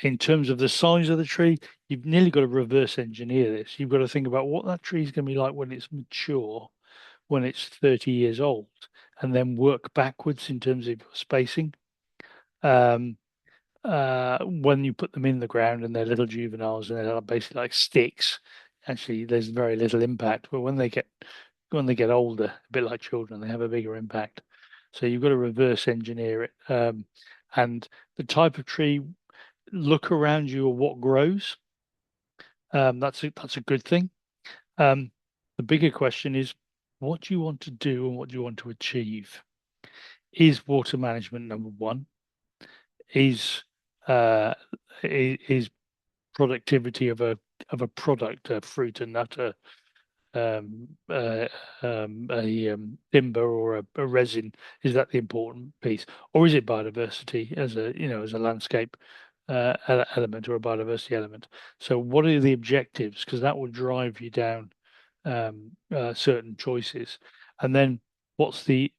S2: in terms of the size of the tree, you've nearly got to reverse engineer this. You've got to think about what that tree is going to be like when it's mature, when it's 30 years old, and then work backwards in terms of spacing. Um, when you put them in the ground and they're little juveniles and they're basically like sticks, actually there's very little impact. But when they get older, a bit like children, they have a bigger impact. So you've got to reverse engineer it. And the type of tree, look around you at what grows. That's a good thing. Um, the bigger question is, what do you want to do and what do you want to achieve? Is water management number one? Is uh, is productivity of a product, a fruit, a nut, um, uh, timber or a resin? Is that the important piece, or is it biodiversity as as a landscape element or a biodiversity element? So, what are the objectives? Because that will drive you down certain choices, and then what's the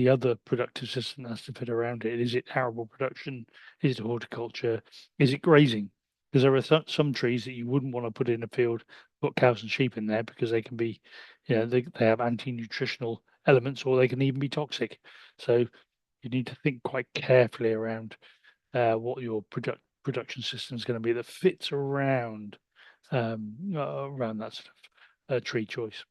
S2: other productive system that has to fit around it? Is it arable production? Is it horticulture? Is it grazing? Because there are some trees that you wouldn't want to put in a field, put cows and sheep in there because they can be, they have anti-nutritional elements or they can even be toxic. So you need to think quite carefully around what your production system is going to be that fits around that sort of tree choice.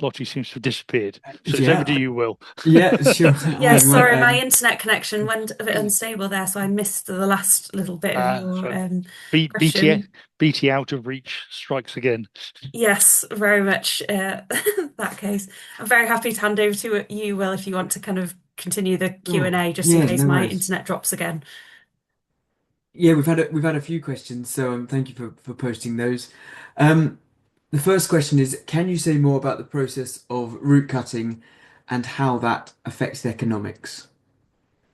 S2: Lottie seems to have disappeared, so it's over to
S3: Yeah,
S2: you, Will.
S3: yeah, sure.
S1: Yeah,
S3: I might.
S1: sorry, my internet connection went a bit unstable there, so I missed the last little bit of your
S2: So BT
S1: question.
S2: BT out of reach strikes again.
S1: Yes, very much that case. I'm very happy to hand over to you, Will, if you want to kind of continue the
S3: Oh,
S1: Q&A, just in
S3: yeah,
S1: case
S3: no
S1: my
S3: worries.
S1: internet drops again.
S3: Yeah, we've had a few questions, so thank you for posting those. Um, the first question is, can you say more about the process of root cutting and how that affects the economics?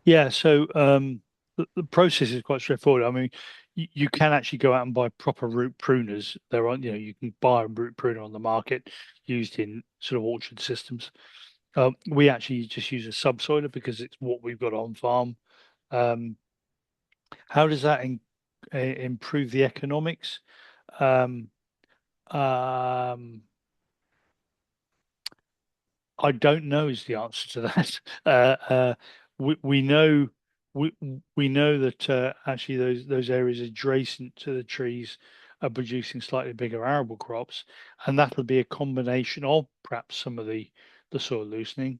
S2: Yeah, so the process is quite straightforward. I mean, you can actually go out and buy proper root pruners. There are, you can buy a root pruner on the market used in sort of orchard systems. We actually just use a subsoiler because it's what we've got on farm. Um, how does that improve the economics? Um, um, I don't know is the answer to that. We know we we know that actually those areas adjacent to the trees are producing slightly bigger arable crops, and that'll be a combination of perhaps some of the soil loosening,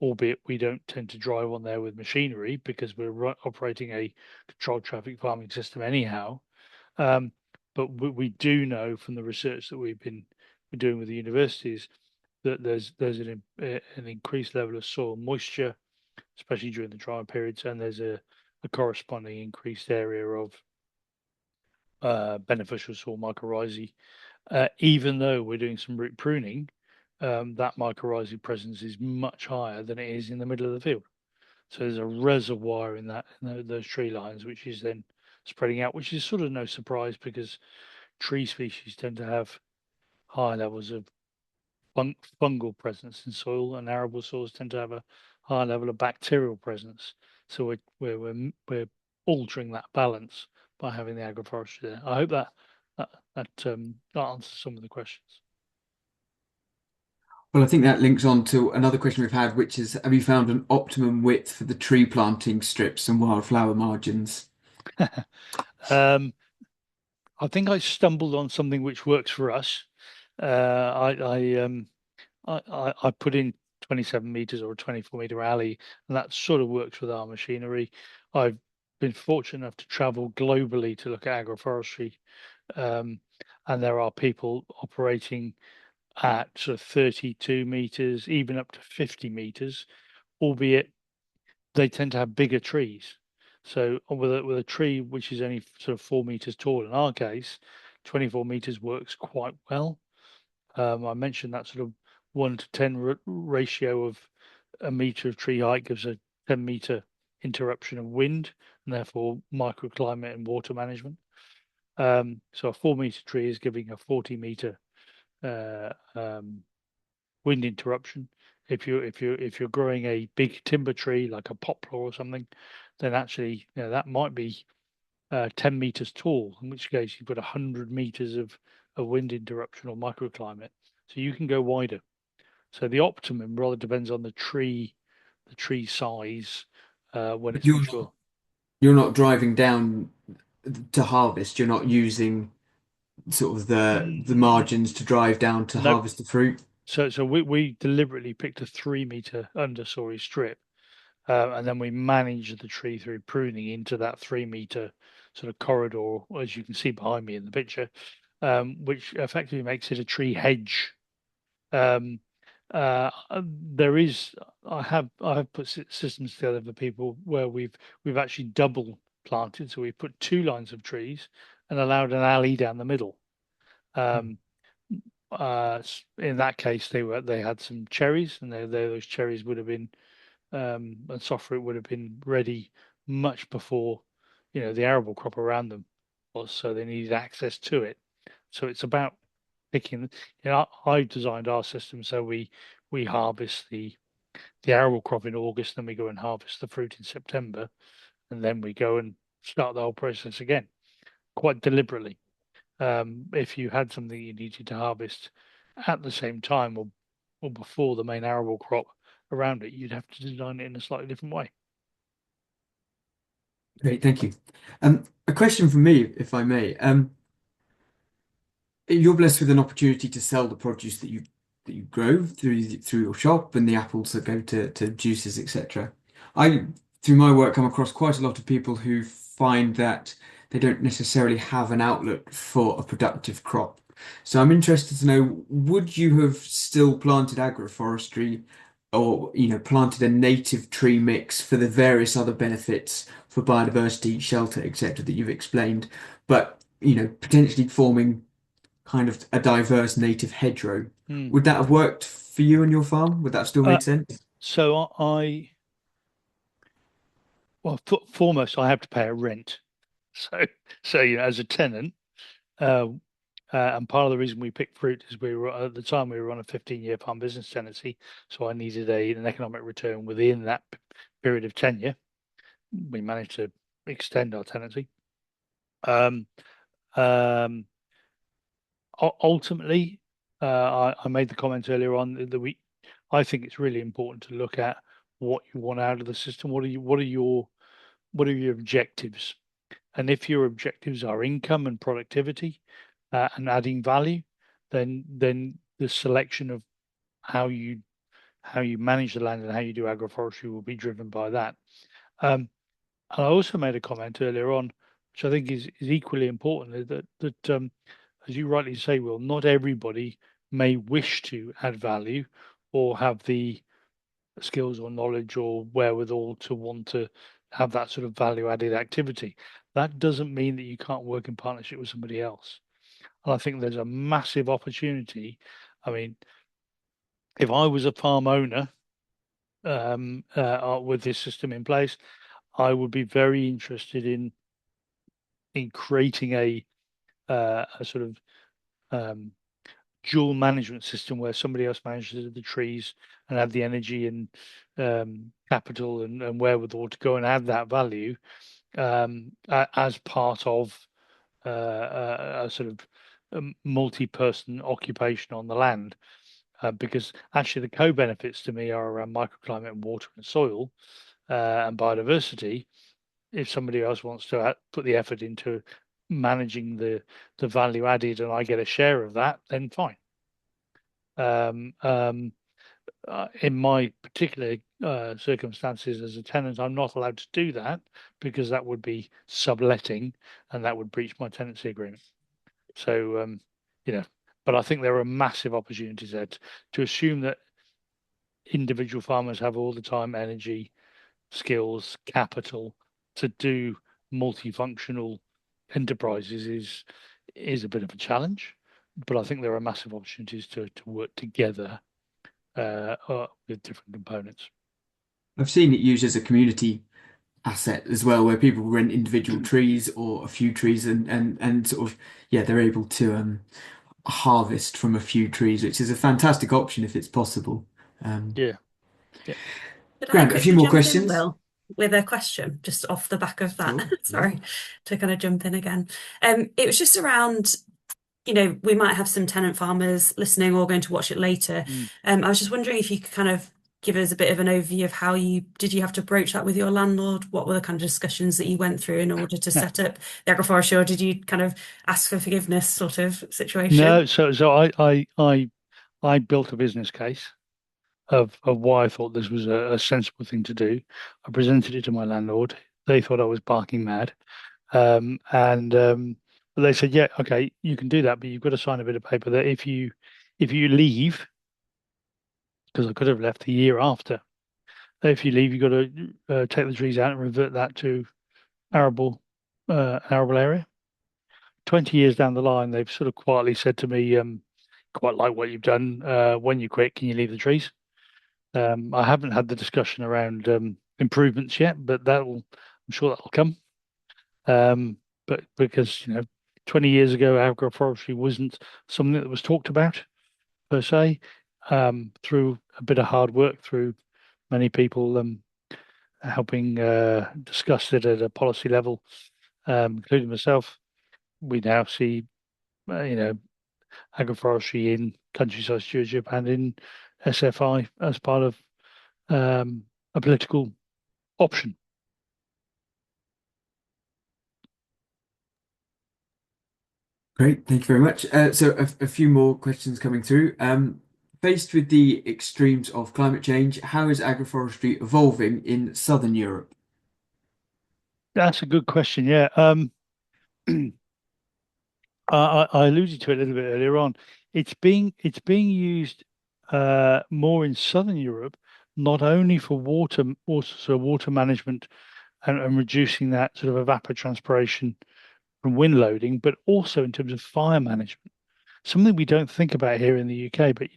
S2: albeit we don't tend to drive on there with machinery because we're operating a controlled traffic farming system anyhow. Um, but we do know from the research that we're doing with the universities that there's an increased level of soil moisture, especially during the dry periods, and there's a corresponding increased area of beneficial soil mycorrhizae. Even though we're doing some root pruning, that mycorrhizae presence is much higher than it is in the middle of the field. So there's a reservoir in those tree lines, which is then spreading out, which is sort of no surprise because tree species tend to have high levels of fungal presence in soil, and arable soils tend to have a high level of bacterial presence. So we're altering that balance by having the agroforestry there. I hope that answers some of the questions.
S3: Well, I think that links on to another question we've had, which is, have you found an optimum width for the tree planting strips and wildflower margins?
S2: um, I think I stumbled on something which works for us. I put in 27 meters or a 24-meter alley, and that sort of works with our machinery. I've been fortunate enough to travel globally to look at agroforestry, um, and there are people operating at sort of 32 meters, even up to 50 meters, albeit they tend to have bigger trees. So with a tree which is only sort of 4 meters tall, in our case, 24 meters works quite well. I mentioned that sort of 1 to 10 ratio of a meter of tree height gives a 10-meter interruption of wind, and therefore microclimate and water management. So a 4-meter tree is giving a 40-meter wind interruption. If you're growing a big timber tree like a poplar or something, then actually that might be 10 meters tall, in which case you've got 100 meters of wind interruption or microclimate. So you can go wider. So the optimum rather depends on the tree size when
S3: But
S2: it's mature.
S3: you're not driving down to harvest. You're not using sort of the
S2: Mm,
S3: margins to drive down to
S2: no,
S3: harvest the fruit.
S2: so we deliberately picked a 3 meter understory strip, and then we managed the tree through pruning into that 3 meter sort of corridor, as you can see behind me in the picture, which effectively makes it a tree hedge. Um, there is, I have put systems together for people where we've actually double planted, so we put 2 lines of trees and allowed an alley down the middle. Um, in that case, they had some cherries, and those cherries would have been and soft fruit would have been ready much before the arable crop around them was, so they needed access to it. So it's about picking. I designed our system so we harvest the arable crop in August, then we go and harvest the fruit in September, and then we go and start the whole process again, quite deliberately. If you had something you needed to harvest at the same time or before the main arable crop around it, you'd have to design it in a slightly different way.
S3: Great, thank you. A question from me, if I may. You're blessed with an opportunity to sell the produce that you grow through your shop and the apples that go to juices, etc. I, through my work, come across quite a lot of people who find that they don't necessarily have an outlet for a productive crop. So I'm interested to know, would you have still planted agroforestry or, planted a native tree mix for the various other benefits for biodiversity, shelter, etc. that you've explained, but, potentially forming kind of a diverse native hedgerow.
S2: Hmm.
S3: Would that have worked for you and your farm? Would that still
S2: Uh,
S3: make sense?
S2: so well, foremost, I have to pay a rent. So, as a tenant, uh, and part of the reason we picked fruit is we were at the time we were on a 15-year farm business tenancy, so I needed an economic return within that period of tenure. We managed to extend our tenancy. Um, um, Ultimately, I made the comment earlier on that I think it's really important to look at what you want out of the system. What are your objectives? And if your objectives are income and productivity, and adding value, then the selection of how you how you manage the land and how you do agroforestry will be driven by that. And I also made a comment earlier on, which I think is equally important, that as you rightly say, Will, not everybody may wish to add value or have the skills or knowledge or wherewithal to want to have that sort of value added activity. That doesn't mean that you can't work in partnership with somebody else. And I think there's a massive opportunity. I mean, if I was a farm owner with this system in place, I would be very interested in creating a sort of um, dual management system where somebody else manages the trees and have the energy and capital and wherewithal to go and add that value as part of a sort of multi-person occupation on the land. Because actually the co-benefits to me are around microclimate and water and soil and biodiversity. If somebody else wants to put the effort into managing the value added and I get a share of that, then fine. In my particular circumstances as a tenant, I'm not allowed to do that because that would be subletting and that would breach my tenancy agreement. So, but I think there are massive opportunities there to assume that individual farmers have all the time, energy, skills, capital to do multifunctional enterprises is a bit of a challenge. But I think there are massive opportunities to work together with different components.
S3: I've seen it used as a community asset as well, where people rent individual trees or a few trees and sort of they're able to harvest from a few trees, which is a fantastic option if it's possible.
S2: Yeah.
S1: Could I
S3: Grant, a few
S1: quickly
S3: more
S1: jump in,
S3: questions.
S1: Will, with a question just off the back of that?
S3: Sure.
S1: Sorry to kind of jump in again. It was just around, we might have some tenant farmers listening or going to watch it later.
S2: Mm.
S1: I was just wondering if you could kind of give us a bit of an overview of how did you have to broach that with your landlord? What were the kind of discussions that you went through in order to set up the agroforestry, or did you kind of ask for forgiveness sort of situation?
S2: No, so I built a business case of why I thought this was a sensible thing to do. I presented it to my landlord. They thought I was barking mad. And they said, yeah, okay, you can do that, but you've got to sign a bit of paper that if you leave, because I could have left a year after, if you leave, you've got to take the trees out and revert that to arable arable area. 20 years down the line, they've sort of quietly said to me, quite like what you've done. When you quit, can you leave the trees? I haven't had the discussion around improvements yet, but I'm sure that'll come. But because 20 years ago, agroforestry wasn't something that was talked about per se. Through a bit of hard work, through many people helping discuss it at a policy level, including myself, we now see agroforestry in countryside stewardship and in SFI as part of a political option.
S3: Great, thank you very much. So a few more questions coming through. Faced with the extremes of climate change, how is agroforestry evolving in Southern Europe?
S2: That's a good question. Yeah. I alluded to it a little bit earlier on. It's being used more in Southern Europe, not only for water management and reducing that sort of evapotranspiration from wind loading, but also in terms of fire management. Something we don't think about here in the UK, but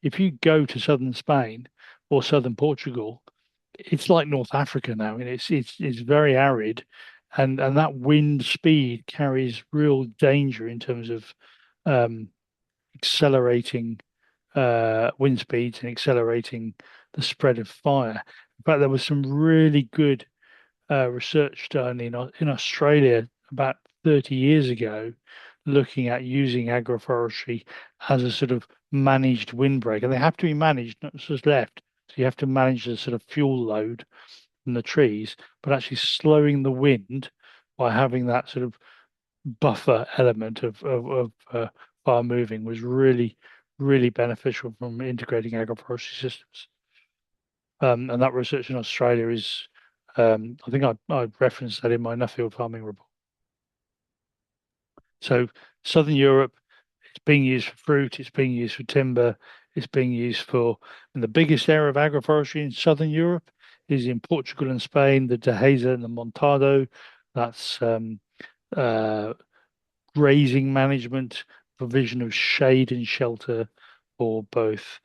S2: if you go to southern Spain or southern Portugal, it's like North Africa now. I mean, it's very arid, and that wind speed carries real danger in terms of um, accelerating wind speeds and accelerating the spread of fire. In fact, there was some really good research done in Australia about 30 years ago, looking at using agroforestry as a sort of managed windbreak, and they have to be managed, not just left. So you have to manage the sort of fuel load from the trees, but actually slowing the wind by having that sort of buffer element of fire moving was really, really beneficial from integrating agroforestry systems. And that research in Australia is, I think I referenced that in my Nuffield farming report. So Southern Europe, it's being used for fruit, it's being used for timber, it's being used for, and the biggest area of agroforestry in Southern Europe is in Portugal and Spain, the Dehesa and the Montado. That's uh, grazing management, provision of shade and shelter for both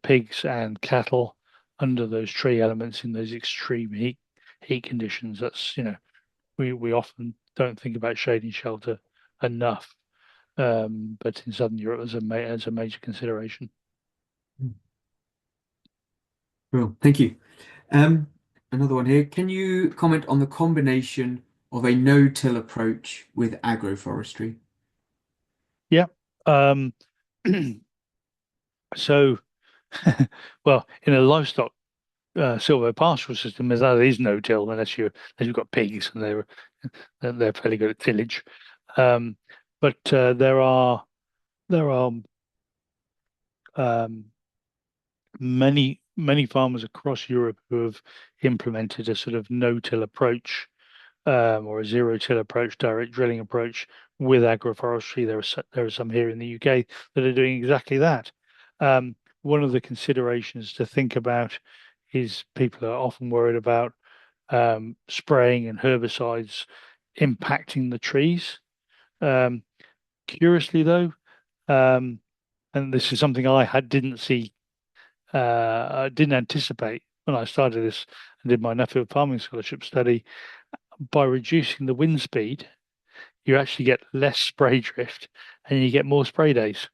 S2: pigs and cattle under those tree elements in those extreme heat conditions. That's, we often don't think about shade and shelter enough, but in Southern Europe as a major consideration.
S3: Well, thank you. Um, Another one here. Can you comment on the combination of a no-till approach with agroforestry?
S2: Yeah. Um, so, well, in a livestock silvo pastoral system, there is no till unless you've got pigs and they're fairly good at tillage. Um, but there are um, many farmers across Europe who have implemented a sort of no-till approach, or a zero-till approach, direct drilling approach with agroforestry. There are some here in the UK that are doing exactly that. One of the considerations to think about is people are often worried about spraying and herbicides impacting the trees. Um, Curiously, though, um, and this is something I didn't anticipate when I started this and did my Nuffield Farming Scholarship study. By reducing the wind speed, you actually get less spray drift and you get more spray days,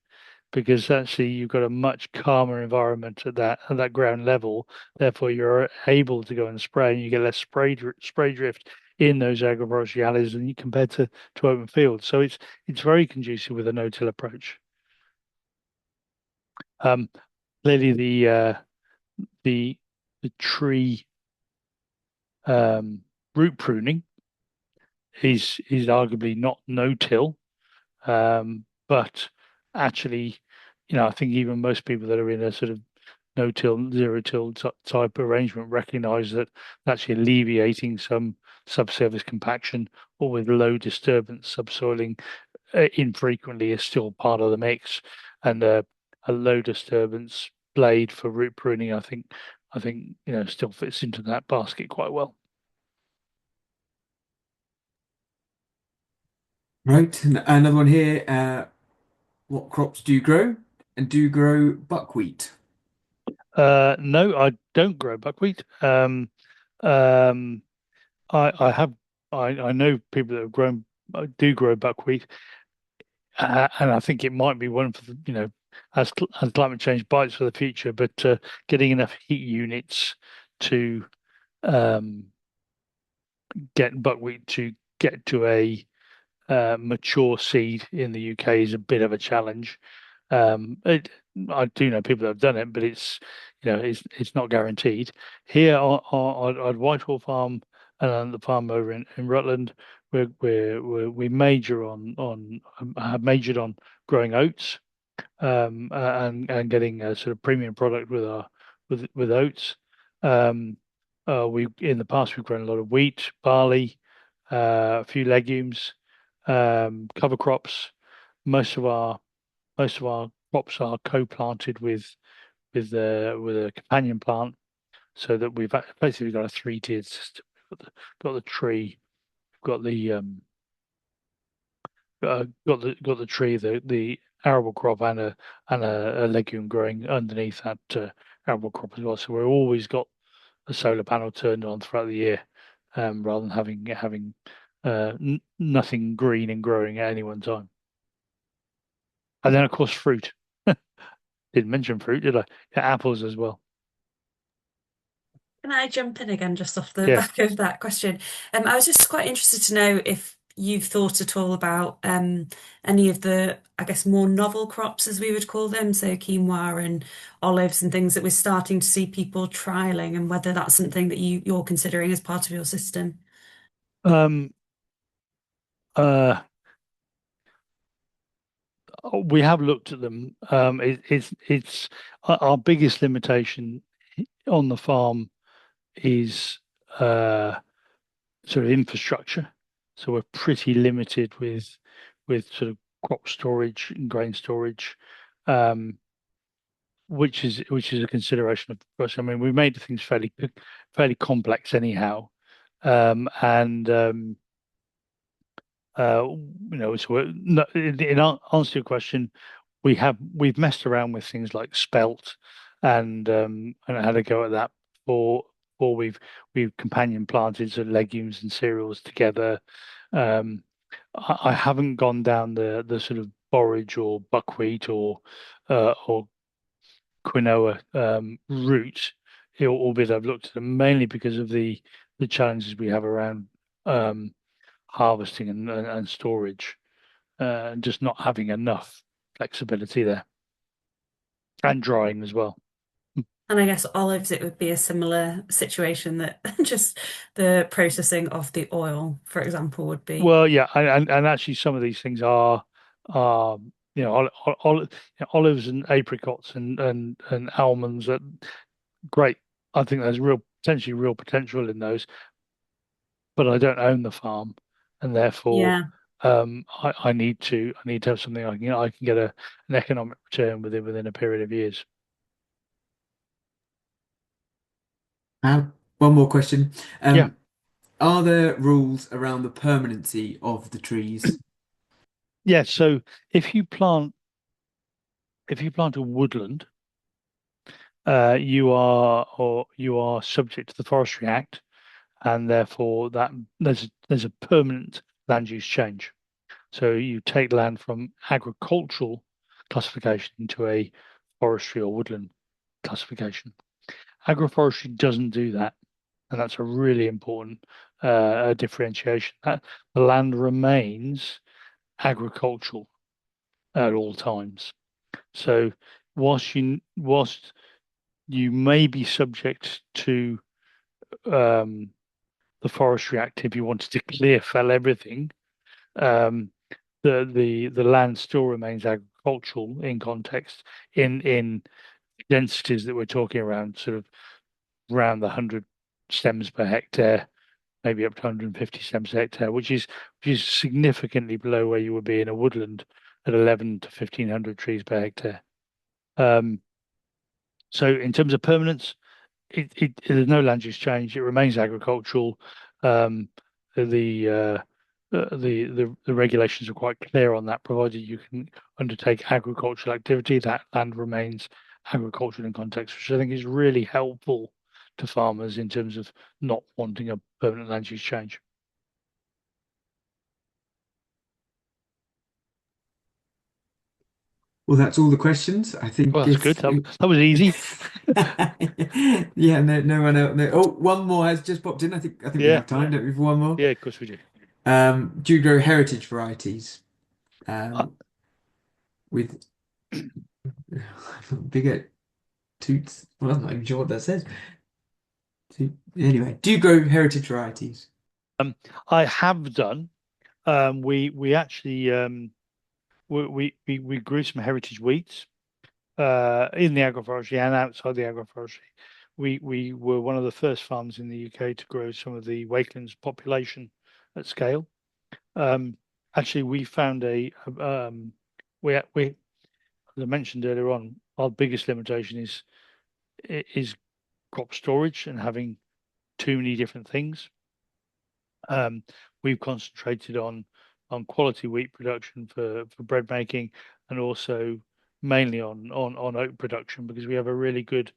S2: because actually you've got a much calmer environment at that ground level. Therefore, you're able to go and spray, and you get less spray drift in those agroforestry alleys than you compared to open fields. So it's very conducive with a no-till approach. Um, Clearly, the the tree um, root pruning is arguably not no-till, but actually, I think even most people that are in a sort of no-till, zero-till type arrangement recognize that actually alleviating some subsurface compaction or with low disturbance subsoiling infrequently is still part of the mix, and a low disturbance blade for root pruning, I think still fits into that basket quite well.
S3: Right. Another one here. What crops do you grow? And do you grow buckwheat?
S2: No, I don't grow buckwheat. Um, I have I know people that have grown do grow buckwheat, and I think it might be one for as climate change bites for the future. But getting enough heat units to um, get buckwheat to get to a mature seed in the UK is a bit of a challenge. Um, it, I do know people that have done it, but it's not guaranteed. Here on Whitehall Farm and on the farm over in Rutland, we major on have majored on growing oats, and getting a sort of premium product with our with oats. Um, we in the past we've grown a lot of wheat, barley, a few legumes, cover crops. Most of our most of our crops are co-planted with a companion plant, so that we've basically got a three-tiered system. Got the tree, got the got the tree, the arable crop, and a legume growing underneath that arable crop as well. So we've always got a solar panel turned on throughout the year, rather than having nothing green and growing at any one time. And then of course fruit. Didn't mention fruit, did I? Yeah, apples as well.
S1: Can I jump in again just off the
S2: Yeah.
S1: back of that question? I was just quite interested to know if you've thought at all about any of the, I guess, more novel crops, as we would call them, so quinoa and olives and things that we're starting to see people trialing, and whether that's something that you're considering as part of your system.
S2: Um, uh, we have looked at them. It's our biggest limitation on the farm is sort of infrastructure. So we're pretty limited with sort of crop storage and grain storage, um, which is a consideration for us. I mean, we made things fairly complex anyhow, and so in answer to your question, we've messed around with things like spelt and had a go at that before we've companion planted sort of legumes and cereals together. Um, I haven't gone down the sort of borage or buckwheat or quinoa route, albeit I've looked at them mainly because of the challenges we have around um, harvesting and storage, and just not having enough flexibility there, and drying as well.
S1: And I guess olives, it would be a similar situation that just the processing of the oil, for example, would be.
S2: Well, yeah, and actually some of these things are olives and apricots and almonds are great. I think there's real potential in those, but I don't own the farm, and therefore
S1: Yeah.
S2: I need to have something I can get an economic return within a period of years.
S3: One more question.
S2: Yeah,
S3: Um, are there rules around the permanency of the trees?
S2: yeah. So if you plant if you plant a woodland, you are subject to the Forestry Act, and therefore that there's a permanent land use change. So you take land from agricultural classification into a forestry or woodland classification. Agroforestry doesn't do that, and that's a really important differentiation. That the land remains agricultural at all times. So whilst you may be subject to um, the Forestry Act if you wanted to clear fell everything, um, the land still remains agricultural in context in densities that we're talking around, sort of around the 100 stems per hectare, maybe up to 150 stems per hectare, which is significantly below where you would be in a woodland at 11 to 1500 trees per hectare. Um, so in terms of permanence, there's no land use change. It remains agricultural. Um, the the regulations are quite clear on that. Provided you can undertake agricultural activity, that land remains agricultural in context, which I think is really helpful to farmers in terms of not wanting a permanent land use change.
S3: Well, that's all the questions. I
S2: Well,
S3: think
S2: that's good.
S3: if
S2: That was easy.
S3: yeah, no one else. No. Oh, one more has just popped in. I think we
S2: Yeah,
S3: have time, don't we, for one more?
S2: yeah, of course we do.
S3: Do you grow heritage varieties
S2: Uh,
S3: with bigger toots? Well, I'm not even sure what that says. Anyway, do you grow heritage varieties?
S2: I have done. We actually we grew some heritage wheats in the agroforestry and outside the agroforestry. We were one of the first farms in the UK to grow some of the Wakelands population at scale. Um, Actually, we found we as I mentioned earlier on, our biggest limitation is crop storage and having too many different things. Um, we've concentrated on quality wheat production for bread making, and also mainly on oat production because we have a really good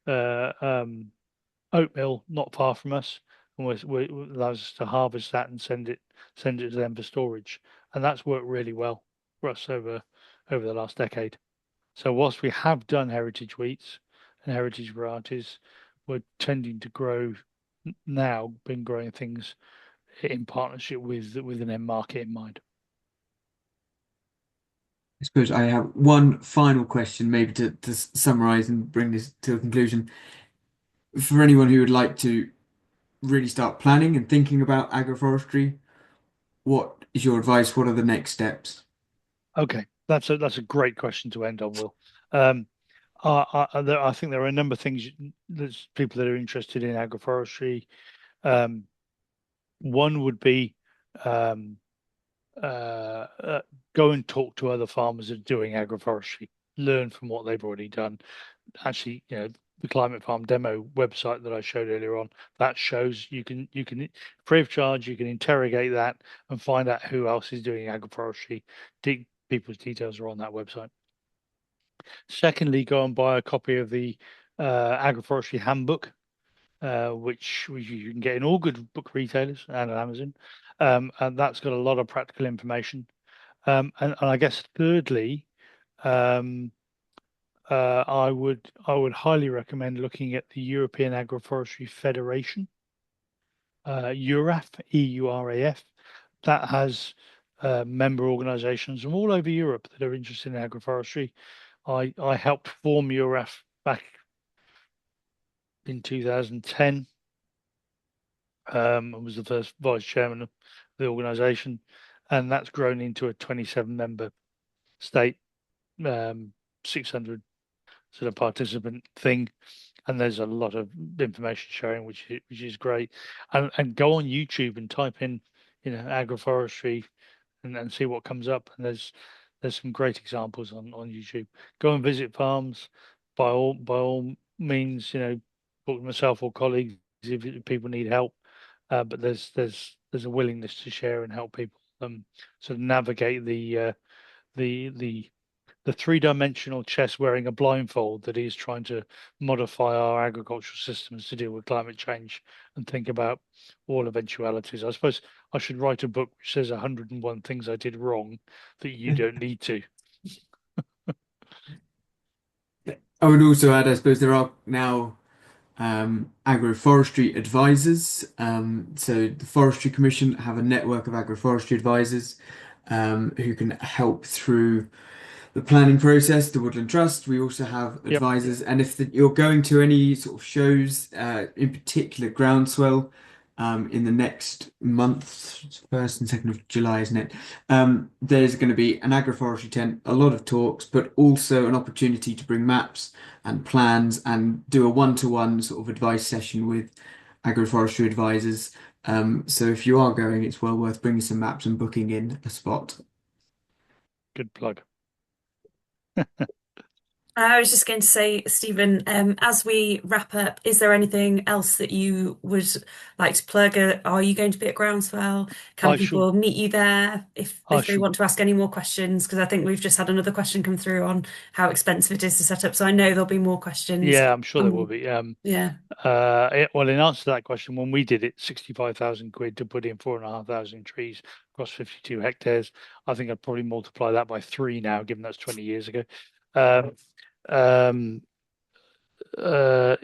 S2: oat mill not far from us, and allows us to harvest that and send it to them for storage, and that's worked really well for us over the last decade. So whilst we have done heritage wheats and heritage varieties, we're tending to now been growing things in partnership with an end market in mind.
S3: I suppose I have one final question, maybe to summarize and bring this to a conclusion. For anyone who would like to really start planning and thinking about agroforestry, what is your advice? What are the next steps?
S2: Okay, that's a great question to end on, Will. Um, I think there are a number of things. There's people that are interested in agroforestry. Um, One would be um, uh, uh, go and talk to other farmers that are doing agroforestry, learn from what they've already done. Actually, the Climate Farm demo website that I showed earlier on, that shows you can free of charge, you can interrogate that and find out who else is doing agroforestry. People's details are on that website. Secondly, go and buy a copy of the agroforestry handbook, which you can get in all good book retailers and on Amazon. And that's got a lot of practical information. And I guess thirdly, um, I would highly recommend looking at the European Agroforestry Federation, EURAF, EURAF. That has member organisations from all over Europe that are interested in agroforestry. I helped form EURAF back in 2010. I was the first vice chairman of the organisation, and that's grown into a 27 member state, 600 sort of participant thing. And there's a lot of information sharing, which is great. And go on YouTube and type in, agroforestry and see what comes up. And there's some great examples on YouTube. Go and visit farms by all means, talk to myself or colleagues if people need help. But there's a willingness to share and help people sort of navigate the the three-dimensional chess wearing a blindfold that is trying to modify our agricultural systems to deal with climate change and think about all eventualities. I suppose I should write a book which says 101 things I did wrong that you don't need to.
S3: I would also add, I suppose there are now agroforestry advisors. So the Forestry Commission have a network of agroforestry advisors who can help through the planning process, the Woodland Trust. We also have
S2: Yep.
S3: advisors, and if you're going to any sort of shows, in particular Groundswell, in the next month, 1st and 2nd of July, isn't it? There's going to be an agroforestry tent, a lot of talks, but also an opportunity to bring maps and plans and do a one-to-one sort of advice session with agroforestry advisors. So if you are going, it's well worth bringing some maps and booking in a spot.
S2: Good plug.
S1: I was just going to say, Stephen, as we wrap up, is there anything else that you would like to plug? Are you going to be at Groundswell? Can
S2: I shall
S1: people meet you there
S2: I
S1: if they
S2: shall
S1: want to ask any more questions? Because I think we've just had another question come through on how expensive it is to set up. So I know there'll be more questions.
S2: Yeah, I'm sure there will be.
S1: Yeah,
S2: Well, in answer to that question, when we did it, 65,000 quid to put in 4,500 trees across 52 hectares. I think I'd probably multiply that by three now, given that's 20 years ago. Um, um, uh,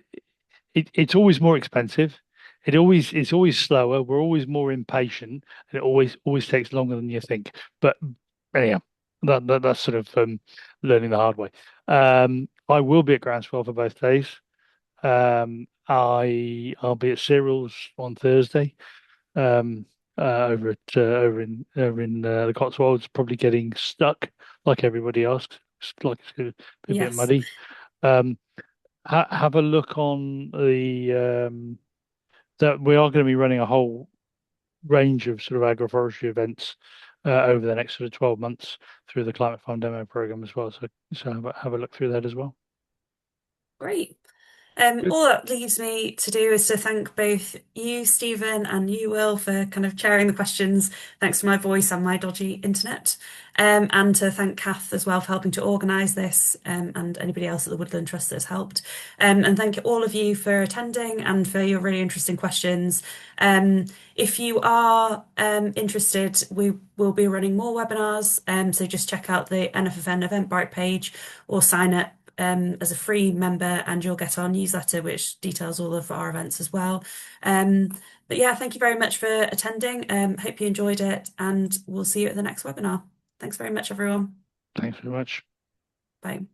S2: it's always more expensive. It's always slower. We're always more impatient, and it always takes longer than you think. But anyhow, that's sort of learning the hard way. I will be at Groundswell for both days. I'll be at Cyril's on Thursday. Um, over in the Cotswolds, probably getting stuck like everybody else. It's like it's gonna be a bit
S1: yes.
S2: muddy. Um, have a look on that we are going to be running a whole range of sort of agroforestry events over the next sort of 12 months through the Climate Farm demo program as well. So have a look through that as well.
S1: Great.
S3: Good.
S1: All that leaves me to do is to thank both you, Stephen, and you, Will, for kind of chairing the questions, thanks to my voice and my dodgy internet. And to thank Kath as well for helping to organise this, and anybody else at the Woodland Trust that's helped. And thank all of you for attending and for your really interesting questions. If you are interested, we will be running more webinars. So just check out the NFFN Eventbrite page or sign up as a free member, and you'll get our newsletter, which details all of our events as well. But yeah, thank you very much for attending. Hope you enjoyed it, and we'll see you at the next webinar. Thanks very much, everyone.
S2: Thanks very much.
S1: Bye.